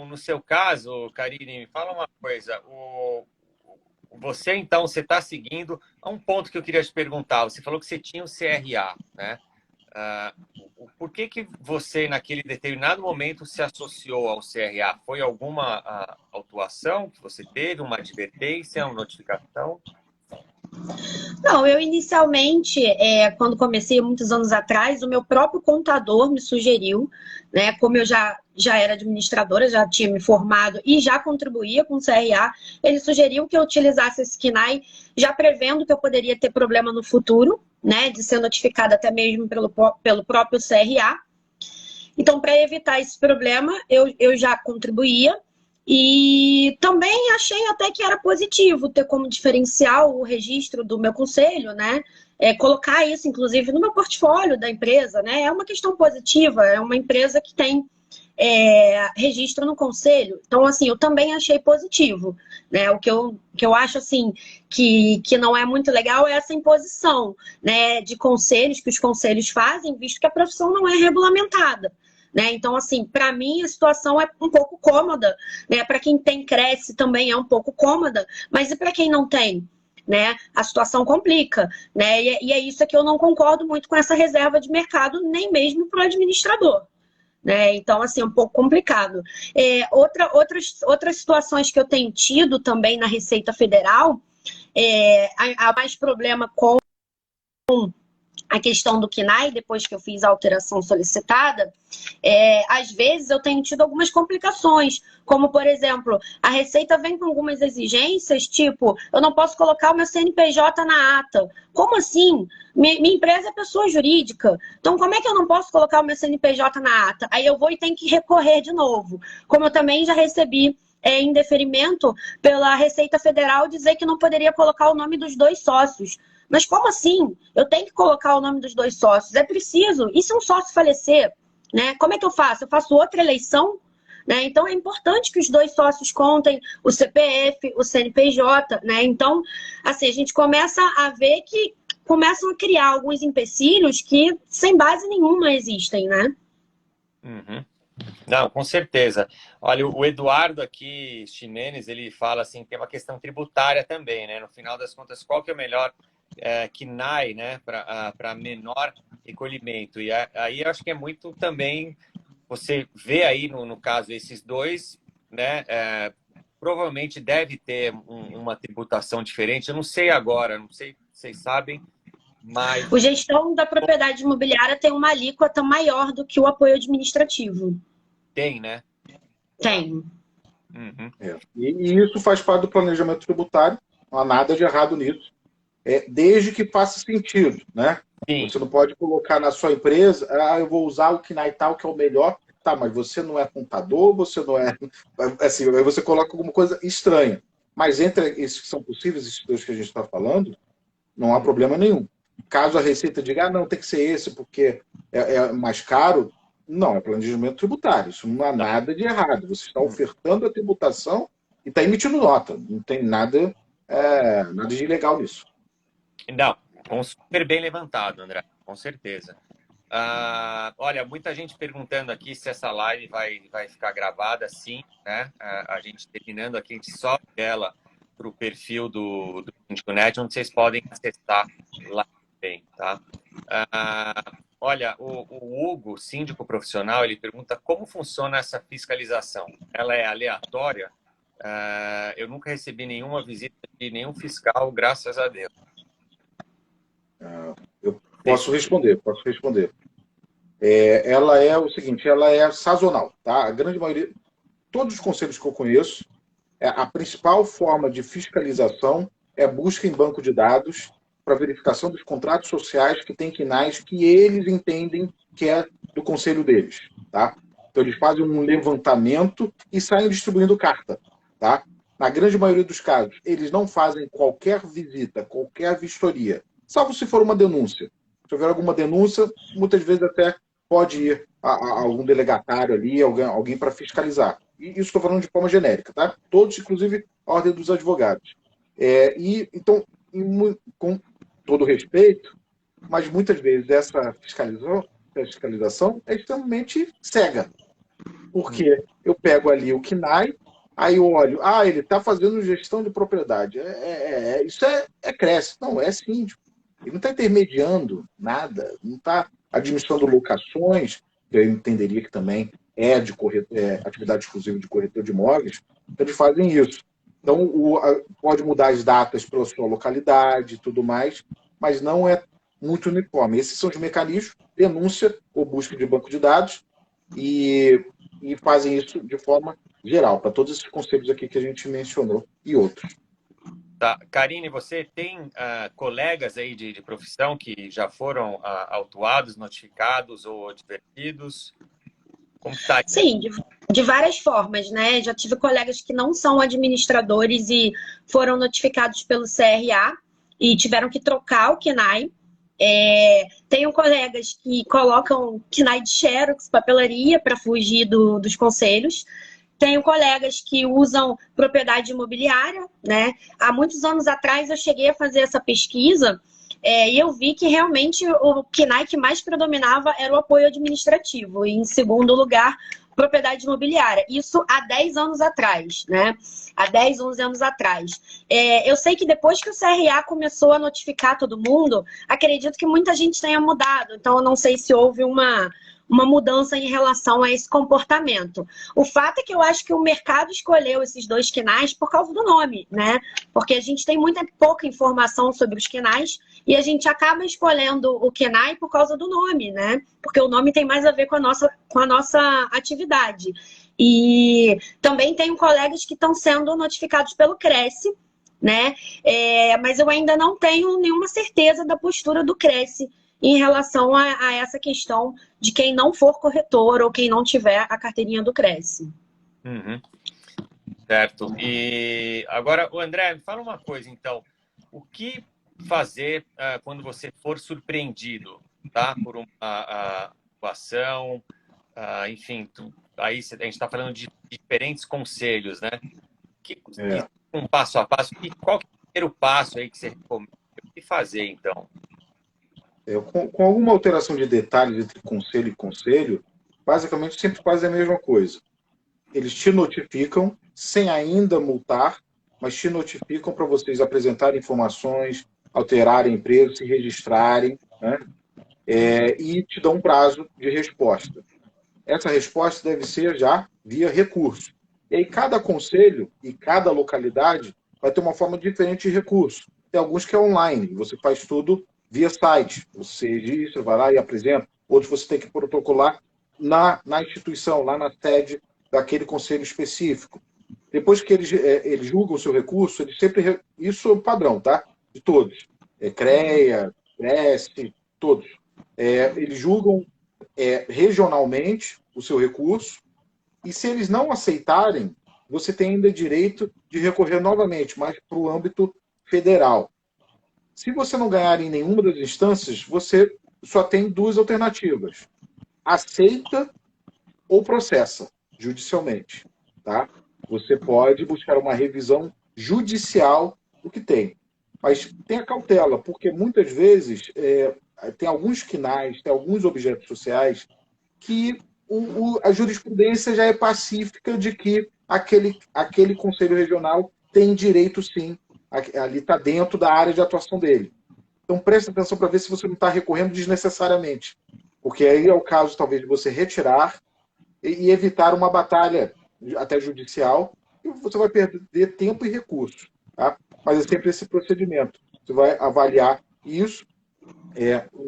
no seu caso, Karine, me fala uma coisa. Você, então, você está seguindo a um ponto que eu queria te perguntar. Você falou que você tinha o CRA, né? Por que você, naquele determinado momento, se associou ao CRA? Foi alguma autuação que você teve, uma advertência, uma notificação? Não, eu inicialmente, quando comecei muitos anos atrás, o meu próprio contador me sugeriu, né, como eu já era administradora, já tinha me formado e já contribuía com o CRA, ele sugeriu que eu utilizasse esse KNAI, já prevendo que eu poderia ter problema no futuro, né, de ser notificada até mesmo pelo próprio CRA. Então, para evitar esse problema, eu já contribuía. E também achei até que era positivo ter como diferencial o registro do meu conselho, né? Colocar isso, inclusive, no meu portfólio da empresa, né? É uma questão positiva, é uma empresa que tem registro no conselho. Então, assim, eu também achei positivo, né? O que eu acho, assim, que não é muito legal é essa imposição, né, de conselhos, que os conselhos fazem, visto que a profissão não é regulamentada. Né? Então, assim, para mim a situação é um pouco cômoda, né? Para quem tem Cresce também é um pouco cômoda, mas e para quem não tem? Né? A situação complica, né? E é isso que eu não concordo muito com essa reserva de mercado, nem mesmo para o administrador. Né? Então, assim, é um pouco complicado. Outras situações que eu tenho tido também na Receita Federal, há mais problema com a questão do KNAI, depois que eu fiz a alteração solicitada, às vezes eu tenho tido algumas complicações, como, por exemplo, a Receita vem com algumas exigências, tipo, eu não posso colocar o meu CNPJ na ata. Como assim? Minha empresa é pessoa jurídica, então como é que eu não posso colocar o meu CNPJ na ata? Aí eu vou e tenho que recorrer de novo. Como eu também já recebi em deferimento pela Receita Federal dizer que não poderia colocar o nome dos dois sócios. Mas como assim? Eu tenho que colocar o nome dos dois sócios? É preciso. E se um sócio falecer? Né? Como é que eu faço? Eu faço outra eleição? Né? Então, é importante que os dois sócios contem o CPF, o CNPJ. Né? Então, assim, a gente começa a ver que começam a criar alguns empecilhos que, sem base nenhuma, existem. Né? Uhum. Não, com certeza. Olha, o Eduardo aqui, Ximenes, ele fala assim, que tem uma questão tributária também, né? No final das contas, qual que é o melhor KNAI, né, para menor recolhimento? E aí eu acho que é muito também, você vê aí, no caso, esses dois, né, provavelmente deve ter uma tributação diferente. Eu não sei agora, não sei se vocês sabem, mas... O gestão da propriedade imobiliária tem uma alíquota maior do que o apoio administrativo. Tem, né? Tem. Uhum. E isso faz parte do planejamento tributário, não há nada de errado nisso, desde que faça sentido, né? Sim. Você não pode colocar na sua empresa, eu vou usar o KNAI tal, que é o melhor, tá, mas você não é contador, você não é... Assim, aí você coloca alguma coisa estranha. Mas entre esses que são possíveis, esses dois que a gente está falando, não há problema nenhum. Caso a Receita diga, não, tem que ser esse porque é mais caro, Não, é planejamento tributário. Isso não há nada de errado. Você está ofertando a tributação e está emitindo nota. Não tem nada, nada de ilegal nisso. Não, super bem levantado, André, com certeza. Olha, muita gente perguntando aqui se essa live vai ficar gravada, sim, né? A gente terminando aqui, a gente sobe ela para o perfil do SíndicoNet, onde vocês podem acessar lá também, tá? Olha, o Hugo, síndico profissional, ele pergunta como funciona essa fiscalização. Ela é aleatória? Eu nunca recebi nenhuma visita de nenhum fiscal, graças a Deus. Eu posso responder. Ela é o seguinte, ela é sazonal, tá? A grande maioria, todos os conselhos que eu conheço, a principal forma de fiscalização é busca em banco de dados para verificação dos contratos sociais que tem quinais que eles entendem que é do conselho deles, tá? Então eles fazem um levantamento e saem distribuindo carta, tá? Na grande maioria dos casos, eles não fazem qualquer visita, qualquer vistoria, salvo se for uma denúncia. Se houver alguma denúncia, muitas vezes até pode ir a algum delegatário ali, alguém para fiscalizar. E isso estou falando de forma genérica, tá? Todos, inclusive, a ordem dos advogados. Então, com todo respeito, mas muitas vezes essa fiscalização é extremamente cega. Porque eu pego ali o KNAI, aí eu olho, ele está fazendo gestão de propriedade. Isso é CRES. Não, é síndico. Ele não está intermediando nada, não está administrando locações, que eu entenderia que também é de atividade exclusiva de corretor de imóveis, então eles fazem isso. Então, pode mudar as datas pela sua localidade e tudo mais, mas não é muito uniforme. Esses são os mecanismos, denúncia ou busca de banco de dados, e fazem isso de forma geral, para todos esses conselhos aqui que a gente mencionou e outros. Tá. Karine, você tem colegas aí de profissão que já foram autuados, notificados ou advertidos? Como está? Sim, de várias formas, né? Já tive colegas que não são administradores e foram notificados pelo CRA e tiveram que trocar o KNAI. Tenho colegas que colocam KNAI de Xerox, papelaria, para fugir dos conselhos. Tenho colegas que usam propriedade imobiliária, né? Há muitos anos atrás eu cheguei a fazer essa pesquisa e eu vi que realmente o KNAI que mais predominava era o apoio administrativo e, em segundo lugar, propriedade imobiliária. Isso há 10 anos atrás, né? Há 10, 11 anos atrás. Eu sei que depois que o CRA começou a notificar todo mundo, acredito que muita gente tenha mudado. Então, eu não sei se houve uma mudança em relação a esse comportamento. O fato é que eu acho que o mercado escolheu esses dois KNAIs por causa do nome, né? Porque a gente tem pouca informação sobre os KNAIs e a gente acaba escolhendo o KNAI por causa do nome, né? Porque o nome tem mais a ver com a nossa atividade. E também tenho colegas que estão sendo notificados pelo Cresce, né? Mas eu ainda não tenho nenhuma certeza da postura do Cresce em relação a essa questão de quem não for corretor ou quem não tiver a carteirinha do Cresce. Uhum. Certo. E agora, o André, me fala uma coisa, então. O que fazer quando você for surpreendido, tá? Por uma ação, enfim, aí a gente está falando de diferentes conselhos, né? Um passo a passo. E qual que é o primeiro passo aí que você recomenda? O que fazer, então? Com alguma alteração de detalhes entre conselho e conselho, basicamente sempre faz a mesma coisa. Eles te notificam, sem ainda multar, mas te notificam para vocês apresentarem informações, alterarem preço, se registrarem, né? E te dão um prazo de resposta. Essa resposta deve ser já via recurso. E aí cada conselho e cada localidade vai ter uma forma diferente de recurso. Tem alguns que é online, você faz tudo via site. Você registra, vai lá e apresenta. Outros você tem que protocolar na instituição, lá na sede daquele conselho específico. Depois que eles julgam o seu recurso, eles sempre... Isso é o padrão, tá? De todos. CREA, CRESP, todos. Eles julgam regionalmente o seu recurso e se eles não aceitarem, você tem ainda direito de recorrer novamente, mas para o âmbito federal. Se você não ganhar em nenhuma das instâncias, você só tem duas alternativas. Aceita ou processa judicialmente, tá? Você pode buscar uma revisão judicial do que tem. Mas tenha cautela, porque muitas vezes tem alguns quinais, tem alguns objetos sociais que a jurisprudência já é pacífica de que aquele conselho regional tem direito, sim, ali está dentro da área de atuação dele. Então preste atenção para ver se você não está recorrendo desnecessariamente, porque aí é o caso, talvez, de você retirar e evitar uma batalha até judicial, e você vai perder tempo e recursos. Tá? Mas é sempre esse procedimento. Você vai avaliar isso,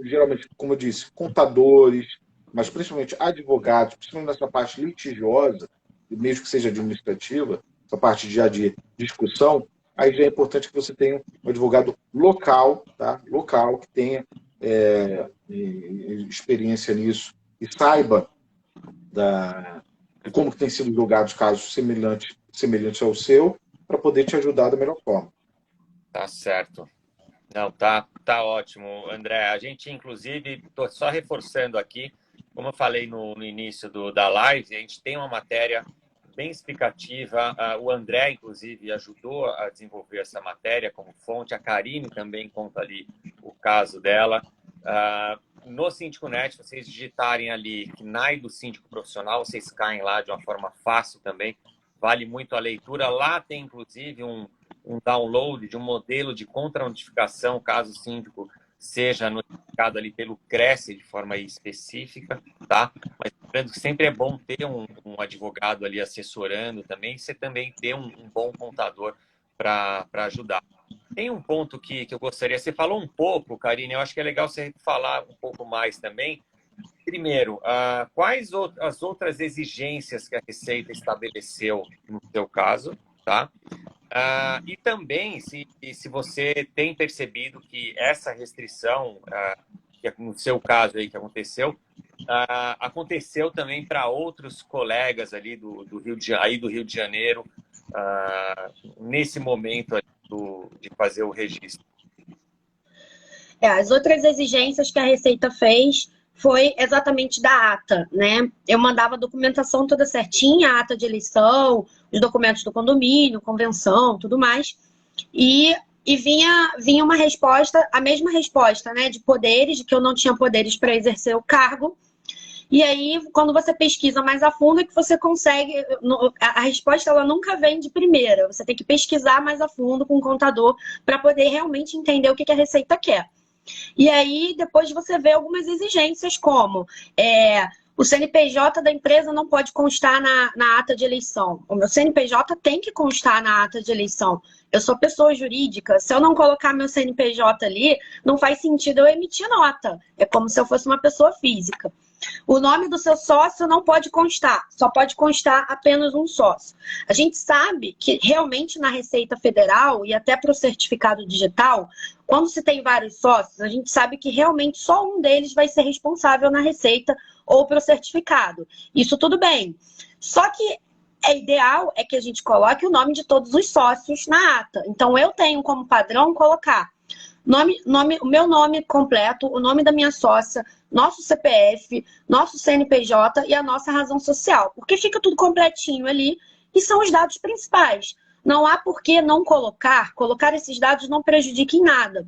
geralmente, como eu disse, contadores, mas principalmente advogados, principalmente nessa parte litigiosa, mesmo que seja administrativa, essa parte já de discussão, aí já é importante que você tenha um advogado local, tá? Local, que tenha experiência nisso e saiba de como que tem sido julgados casos semelhantes ao seu, para poder te ajudar da melhor forma. Tá certo. Não, tá ótimo, André. A gente, inclusive, estou só reforçando aqui, como eu falei no início da live, a gente tem uma matéria bem explicativa. O André, inclusive, ajudou a desenvolver essa matéria como fonte. A Karine também conta ali o caso dela. No Síndico.net, vocês digitarem ali KNAI do Síndico Profissional, vocês caem lá de uma forma fácil também. Vale muito a leitura. Lá tem, inclusive, um download de um modelo de contranotificação, caso o síndico seja notificado ali pelo Cresce de forma específica, tá? Mas lembrando que sempre é bom ter um advogado ali assessorando também, e você também ter um bom contador para ajudar. Tem um ponto que eu gostaria... Você falou um pouco, Karine, eu acho que é legal você falar um pouco mais também. Primeiro, quais as outras exigências que a Receita estabeleceu no seu caso, tá? E também, se você tem percebido que essa restrição, que no seu caso aí que aconteceu, aconteceu também para outros colegas ali do Rio de Janeiro, nesse momento ali de fazer o registro. As outras exigências que a Receita fez foi exatamente da ata, né? Eu mandava a documentação toda certinha, a ata de eleição, os documentos do condomínio, convenção, tudo mais. E vinha uma resposta, a mesma resposta, né? De poderes, de que eu não tinha poderes para exercer o cargo. E aí, quando você pesquisa mais a fundo, é que você consegue... A resposta, ela nunca vem de primeira. Você tem que pesquisar mais a fundo com o contador para poder realmente entender o que a Receita quer. E aí, depois você vê algumas exigências, como o CNPJ da empresa não pode constar na ata de eleição. O meu CNPJ tem que constar na ata de eleição. Eu sou pessoa jurídica. Se eu não colocar meu CNPJ ali, não faz sentido eu emitir nota. É como se eu fosse uma pessoa física. O nome do seu sócio não pode constar, só pode constar apenas um sócio. A gente sabe que realmente na Receita Federal e até para o certificado digital, quando se tem vários sócios, a gente sabe que realmente só um deles vai ser responsável na Receita ou para o certificado. Isso tudo bem. Só que ideal é que a gente coloque o nome de todos os sócios na ata. Então eu tenho como padrão colocar o meu nome completo, o nome da minha sócia, nosso CPF, nosso CNPJ e a nossa razão social. Porque fica tudo completinho ali e são os dados principais. Não há por que não colocar esses dados não prejudica em nada.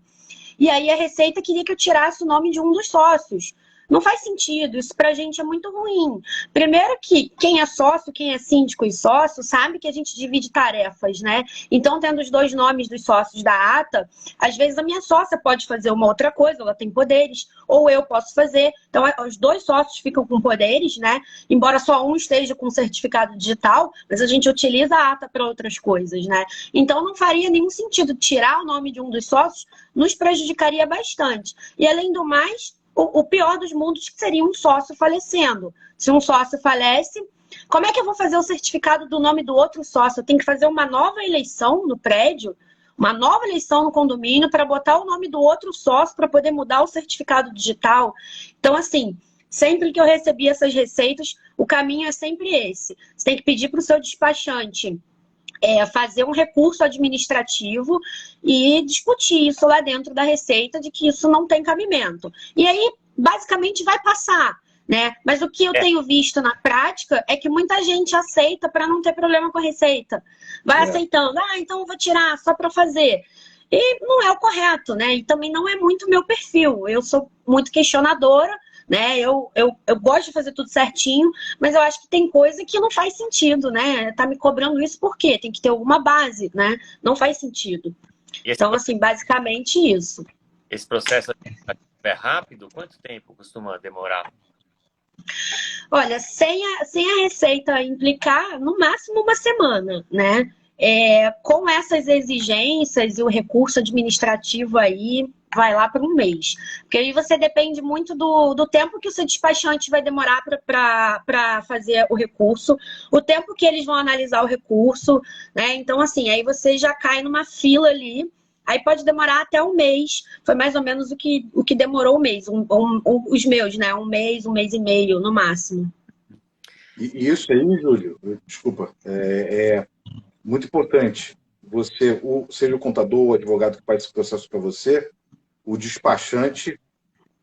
E aí a Receita queria que eu tirasse o nome de um dos sócios. Não faz sentido, isso pra gente é muito ruim. Primeiro que quem é sócio, quem é síndico e sócio, sabe que a gente divide tarefas, né? Então, tendo os dois nomes dos sócios da ata, às vezes a minha sócia pode fazer uma outra coisa, ela tem poderes, ou eu posso fazer. Então, os dois sócios ficam com poderes, né? Embora só um esteja com certificado digital, mas a gente utiliza a ata para outras coisas, né? Então, não faria nenhum sentido tirar o nome de um dos sócios, nos prejudicaria bastante. E, além do mais, o pior dos mundos que seria um sócio falecendo. Se um sócio falece, como é que eu vou fazer o certificado do nome do outro sócio? Eu tenho que fazer uma nova eleição no prédio, uma nova eleição no condomínio para botar o nome do outro sócio para poder mudar o certificado digital. Então, assim, sempre que eu recebi essas receitas, o caminho é sempre esse. Você tem que pedir para o seu despachante fazer um recurso administrativo e discutir isso lá dentro da Receita de que isso não tem cabimento. E aí, basicamente, vai passar. né? Mas o que eu tenho visto na prática é que muita gente aceita para não ter problema com a receita. Vai aceitando, então eu vou tirar só para fazer. E não é o correto, né? E também não é muito meu perfil. Eu sou muito questionadora, né? Eu gosto de fazer tudo certinho, mas eu acho que tem coisa que não faz sentido, né? Tá me cobrando isso por quê? Tem que ter alguma base, né? Não faz sentido. Então, assim, basicamente isso. Esse processo é rápido? Quanto tempo costuma demorar? Olha, sem a receita implicar, no máximo uma semana, né? Com essas exigências e o recurso administrativo aí, vai lá para um mês. Porque aí você depende muito do tempo que o seu despachante vai demorar para fazer o recurso, o tempo que eles vão analisar o recurso, né? Então, assim, aí você já cai numa fila ali. Aí pode demorar até um mês. Foi mais ou menos o que demorou um mês. Os meus, né? Um mês e meio, no máximo. E isso aí, Júlio, desculpa, é muito importante. Você, seja o contador, o advogado que faz esse processo para você, o despachante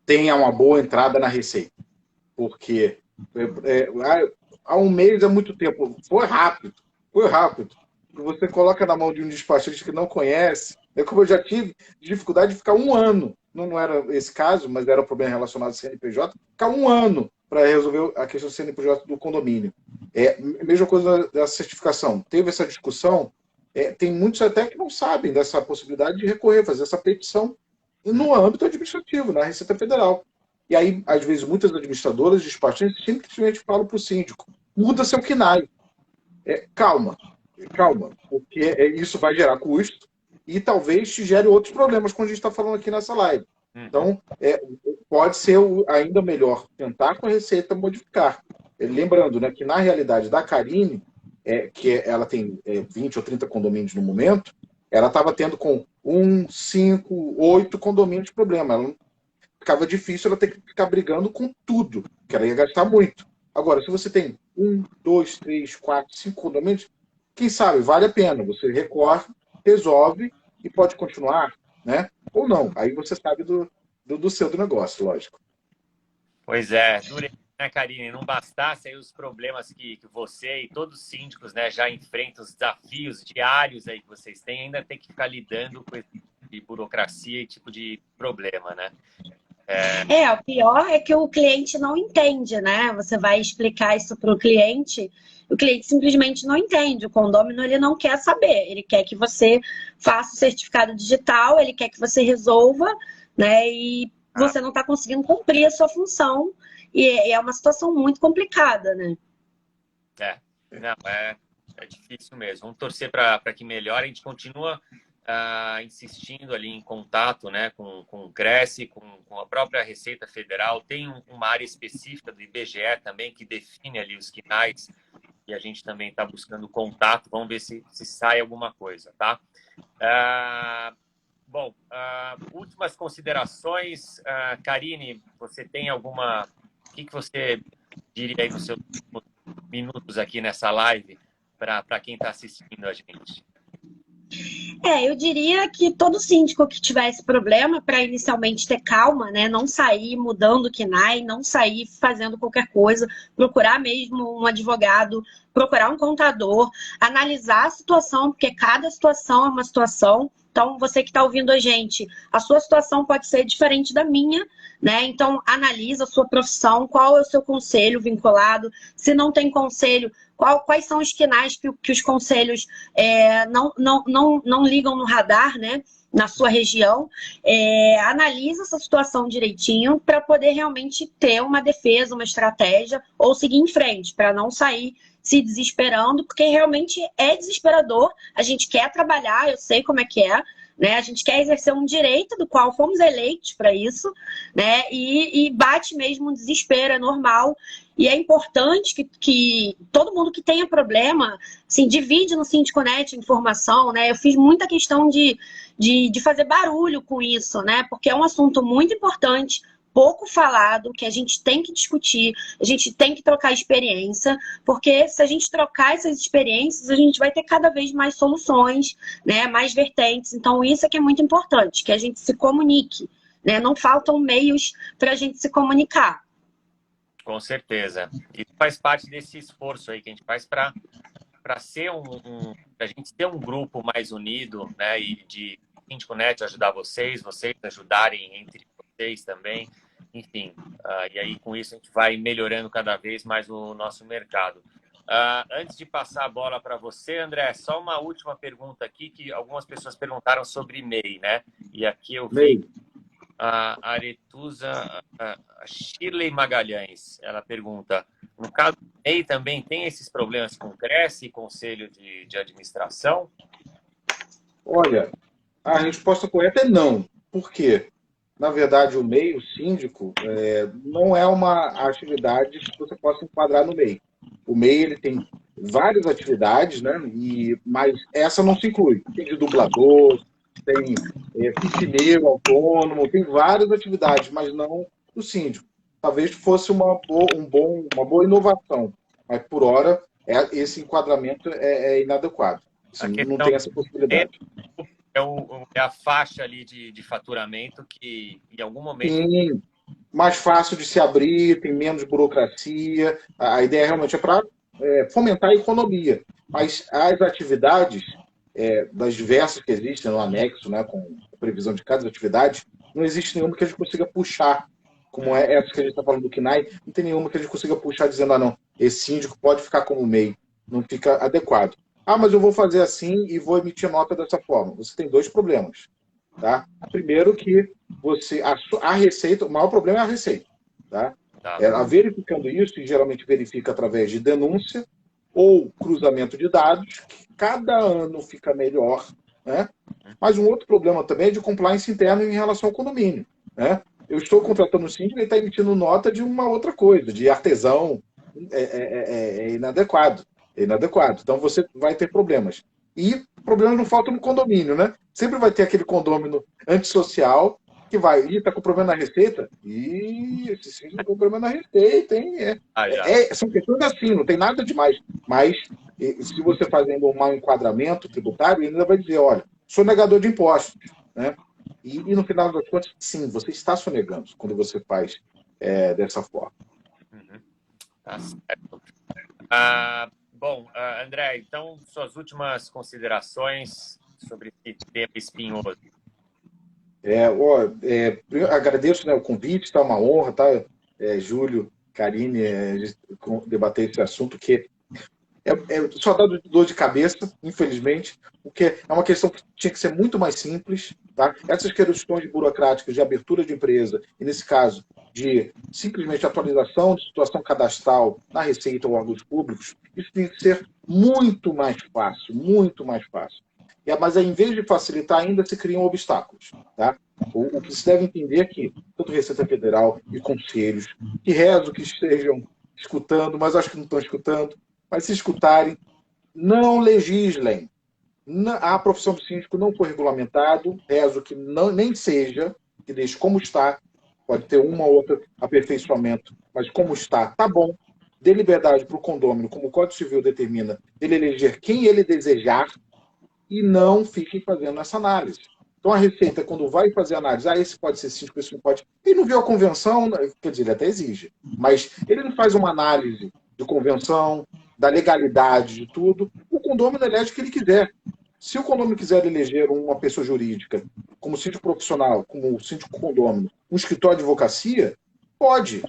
tenha uma boa entrada na receita. Porque há um mês é muito tempo. Foi rápido. Você coloca na mão de um despachante que não conhece. Como eu já tive dificuldade de ficar um ano. Não era esse caso, mas era um problema relacionado ao CNPJ. Ficar um ano para resolver a questão do CNPJ do condomínio. Mesma coisa da certificação. Teve essa discussão. Tem muitos até que não sabem dessa possibilidade de recorrer, fazer essa petição no âmbito administrativo, na Receita Federal. E aí, às vezes, muitas administradoras, despachantes, simplesmente falam para o síndico: muda seu KNAI. Calma, porque isso vai gerar custo e talvez te gere outros problemas, como a gente está falando aqui nessa live. Então, pode ser ainda melhor tentar com a Receita modificar. Lembrando, né, que na realidade da Karine, que ela tem 20 ou 30 condomínios no momento, ela estava tendo com 1, 5, 8 condomínios de problema. Ela ficava difícil ela ter que ficar brigando com tudo, que ela ia gastar muito. Agora, se você tem 1, 2, 3, 4, 5 condomínios, quem sabe, vale a pena. Você recorre, resolve e pode continuar, né? Ou não. Aí você sabe do seu negócio, lógico. Pois é, né, Karine? Não bastasse aí os problemas que você e todos os síndicos, né, já enfrentam, os desafios diários aí que vocês têm, ainda tem que ficar lidando com esse tipo de burocracia e tipo de problema, né? O pior é que o cliente não entende, né? Você vai explicar isso para o cliente simplesmente não entende. O condômino, ele não quer saber. Ele quer que você faça o certificado digital, ele quer que você resolva, né? E você não está conseguindo cumprir a sua função. E é uma situação muito complicada, né? É difícil mesmo. Vamos torcer para que melhore. A gente continua insistindo ali em contato, né, com o Cresce, com a própria Receita Federal. Tem uma área específica do IBGE também que define ali os KNAIs e a gente também está buscando contato. Vamos ver se sai alguma coisa, tá? Bom, últimas considerações. Karine, você tem alguma... O que você diria aí nos seus minutos aqui nessa live para quem está assistindo a gente? Eu diria que todo síndico que tiver esse problema, para inicialmente ter calma, né? Não sair mudando o KNAI, não sair fazendo qualquer coisa, procurar mesmo um advogado, procurar um contador, analisar a situação, porque cada situação é uma situação. Então, você que está ouvindo a gente, a sua situação pode ser diferente da minha, né? Então, analisa a sua profissão, qual é o seu conselho vinculado, se não tem conselho, quais são os KNAIs que os conselhos não ligam no radar, né? Na sua região, analisa essa situação direitinho para poder realmente ter uma defesa, uma estratégia ou seguir em frente, para não sair se desesperando, porque realmente é desesperador. A gente quer trabalhar, eu sei como é que é, né? A gente quer exercer um direito do qual fomos eleitos para isso, né? E bate mesmo um desespero, é normal. E é importante que todo mundo que tenha problema, assim, divide no Síndico.net informação, né? Eu fiz muita questão de fazer barulho com isso, né? Porque é um assunto muito importante, pouco falado, que a gente tem que discutir, a gente tem que trocar experiência, porque se a gente trocar essas experiências, a gente vai ter cada vez mais soluções, né? Mais vertentes. Então, isso é que é muito importante, que a gente se comunique, né? Não faltam meios para a gente se comunicar. Com certeza. E faz parte desse esforço aí que a gente faz para ser a gente ser um grupo mais unido, né? E de SíndicoNet ajudar vocês ajudarem entre vocês também. Enfim, e aí com isso a gente vai melhorando cada vez mais o nosso mercado. Antes de passar a bola para você, André, só uma última pergunta aqui, que algumas pessoas perguntaram sobre MEI, né? E aqui eu vi a Aretusa, a Shirley Magalhães, ela pergunta, no caso do MEI também tem esses problemas com Cresce e Conselho de Administração? Olha, a resposta correta é não. Por quê? Na verdade, o MEI, o síndico, não é uma atividade que você possa enquadrar no MEI. O MEI ele tem várias atividades, né? Mas essa não se inclui. Tem de dublador, tem piscineiro autônomo, tem várias atividades, mas não o síndico. Talvez fosse uma boa inovação, mas por hora esse enquadramento é inadequado. Assim, não tem essa possibilidade. É a faixa ali de faturamento que, em algum momento... Sim, mais fácil de se abrir, tem menos burocracia. A ideia realmente é para fomentar a economia. Mas as atividades, das diversas que existem no anexo, né, com a previsão de cada atividade, não existe nenhuma que a gente consiga puxar, como é essa que a gente está falando do CNAE, não tem nenhuma que a gente consiga puxar dizendo, não, esse síndico pode ficar como MEI, não fica adequado. Mas eu vou fazer assim e vou emitir nota dessa forma. Você tem dois problemas. Tá? Primeiro que a receita, o maior problema é a receita. Tá? Ela verificando isso, e geralmente verifica através de denúncia ou cruzamento de dados, que cada ano fica melhor. Né? Mas um outro problema também é de compliance interno em relação ao condomínio. Né? Eu estou contratando o síndico e ele está emitindo nota de uma outra coisa, de artesão, é inadequado. É inadequado. Então você vai ter problemas. E problemas não faltam no condomínio, né? Sempre vai ter aquele condomínio antissocial que vai, está com problema na receita? Esse síndico está com problema na receita, hein? São questões assim, não tem nada demais. Mas se você fazendo um mau enquadramento tributário, ele ainda vai dizer, olha, sou negador de impostos. Né? E no final das contas, sim, você está sonegando quando você faz dessa forma. Tá certo. Bom, André, então, suas últimas considerações sobre esse tema espinhoso. Agradeço, né, o convite, está uma honra, tá? Júlio, Karine, debater esse assunto que só dá dor de cabeça, infelizmente, porque é uma questão que tinha que ser muito mais simples. Tá? Essas questões burocráticas de abertura de empresa, e nesse caso, de simplesmente atualização de situação cadastral na Receita ou órgãos públicos, isso tem que ser muito mais fácil, muito mais fácil. Mas em vez de facilitar, ainda se criam obstáculos. Tá? O que se deve entender é que tanto Receita Federal e conselhos, que rezo que estejam escutando, mas acho que não estão escutando, mas se escutarem, não legislem. A profissão do síndico não foi regulamentado, rezo que nem seja, que deixe como está, pode ter uma ou outra aperfeiçoamento, mas como está, tá bom. Dê liberdade para o condômino, como o Código Civil determina, ele eleger quem ele desejar e não fiquem fazendo essa análise. Então a Receita, quando vai fazer análise, esse pode ser síndico, esse não pode. Ele não viu a convenção, quer dizer, ele até exige, mas ele não faz uma análise de convenção, da legalidade de tudo. O condômino elege o que ele quiser. Se o condômino quiser eleger uma pessoa jurídica, como síndico profissional, como síndico condômino, um escritório de advocacia, pode.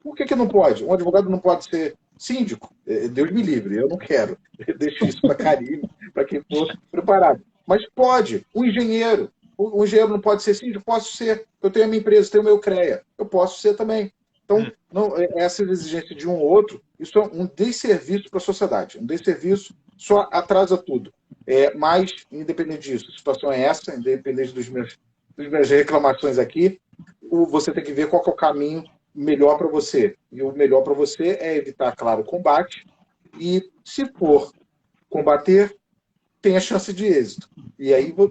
Por que não pode? Um advogado não pode ser síndico? Deus me livre, eu não quero. Eu deixo isso para Karine, para quem for preparado. Mas pode. Um engenheiro. O engenheiro não pode ser síndico? Posso ser. Eu tenho a minha empresa, tenho o meu CREA. Eu posso ser também. Então, essa exigência de um ou outro, isso é um desserviço para a sociedade. Um desserviço só atrasa tudo. Mas, independente disso, a situação é essa, independente das minhas reclamações aqui, você tem que ver qual que é o caminho melhor para você. E o melhor para você é evitar, claro, o combate. E, se for combater, tem a chance de êxito.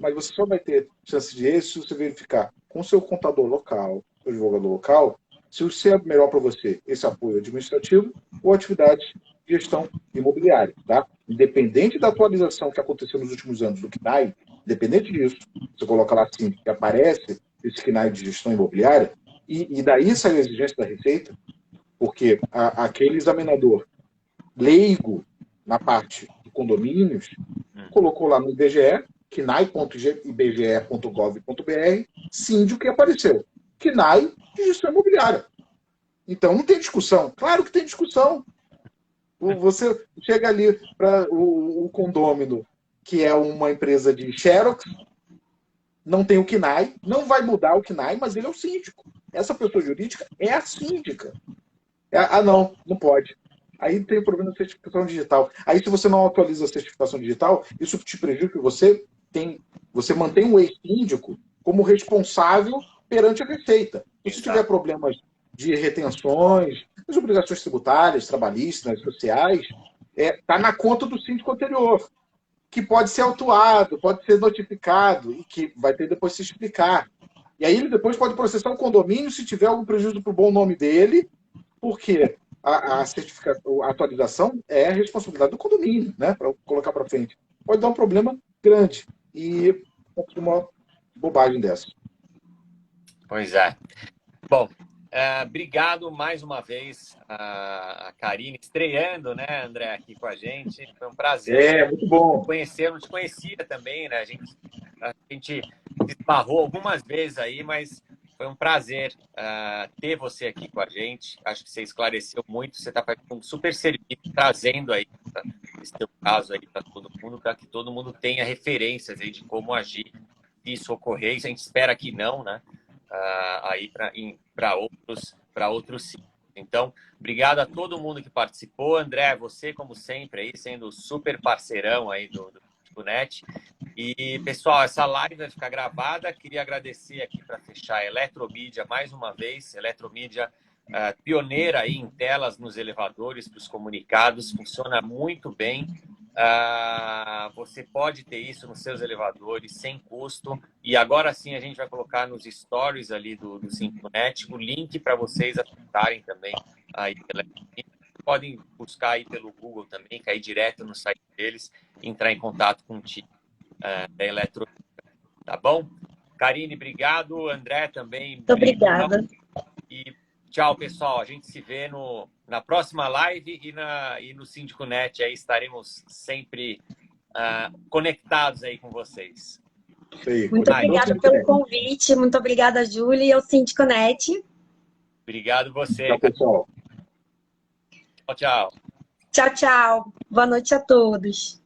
Mas você só vai ter chance de êxito se você verificar com o seu contador local, o advogado local, se é melhor para você esse apoio administrativo ou atividade de gestão imobiliária. Tá? Independente da atualização que aconteceu nos últimos anos do CNAE, independente disso, você coloca lá assim, que aparece esse CNAE de gestão imobiliária, e daí sai a exigência da Receita, Porque aquele examinador leigo na parte de condomínios colocou lá no IBGE, cnai.ibge.gov.br, síndico, e apareceu. CNAE de gestão imobiliária. Então não tem discussão. Claro que tem discussão. Você chega ali para o condômino, que é uma empresa de Xerox, não tem o CNAE, não vai mudar o CNAE, mas ele é o síndico. Essa pessoa jurídica é a síndica. Não pode. Aí tem o problema da certificação digital. Aí, se você não atualiza a certificação digital, isso te prejudica. Você mantém o ex-síndico como responsável perante a Receita. E se tiver problemas de retenções, as obrigações tributárias, trabalhistas, sociais, está na conta do síndico anterior, que pode ser autuado, pode ser notificado e que vai ter depois se explicar. E aí ele depois pode processar o condomínio se tiver algum prejuízo para o bom nome dele, porque a certificação, a atualização é a responsabilidade do condomínio, né, para colocar para frente. Pode dar um problema grande e uma bobagem dessa. Pois é. Bom, obrigado mais uma vez a Karine, estreando, né, André, aqui com a gente. Foi um prazer. Muito bom. Conhecer, não te conhecia também, né? A gente se esbarrou algumas vezes aí, mas foi um prazer ter você aqui com a gente. Acho que você esclareceu muito. Você está fazendo um super serviço, trazendo aí esse teu caso aí para todo mundo, para que todo mundo tenha referências aí de como agir se isso ocorrer. Isso a gente espera que não, né? Aí para outros sim. Então, obrigado a todo mundo que participou. André, você, como sempre, aí sendo super parceirão aí do Net. E, pessoal, essa live vai ficar gravada. Queria agradecer aqui para fechar a Eletromídia mais uma vez. Eletromídia pioneira aí em telas nos elevadores para os comunicados. Funciona muito bem. Você pode ter isso nos seus elevadores sem custo. E agora sim a gente vai colocar nos stories ali do 5net o link para vocês acessarem também aí. Podem buscar aí pelo Google também, cair direto no site deles, entrar em contato com o time da Eletro. Tá bom? Karine, obrigado. André também. Muito obrigada. E tchau, pessoal. A gente se vê na próxima live e no Síndico Net. Aí estaremos sempre conectados aí com vocês. Muito obrigada pelo convite. Muito obrigada, Júlia, e ao Síndico Net. Obrigado você. Tchau, pessoal. Tchau, tchau. Tchau, tchau. Boa noite a todos.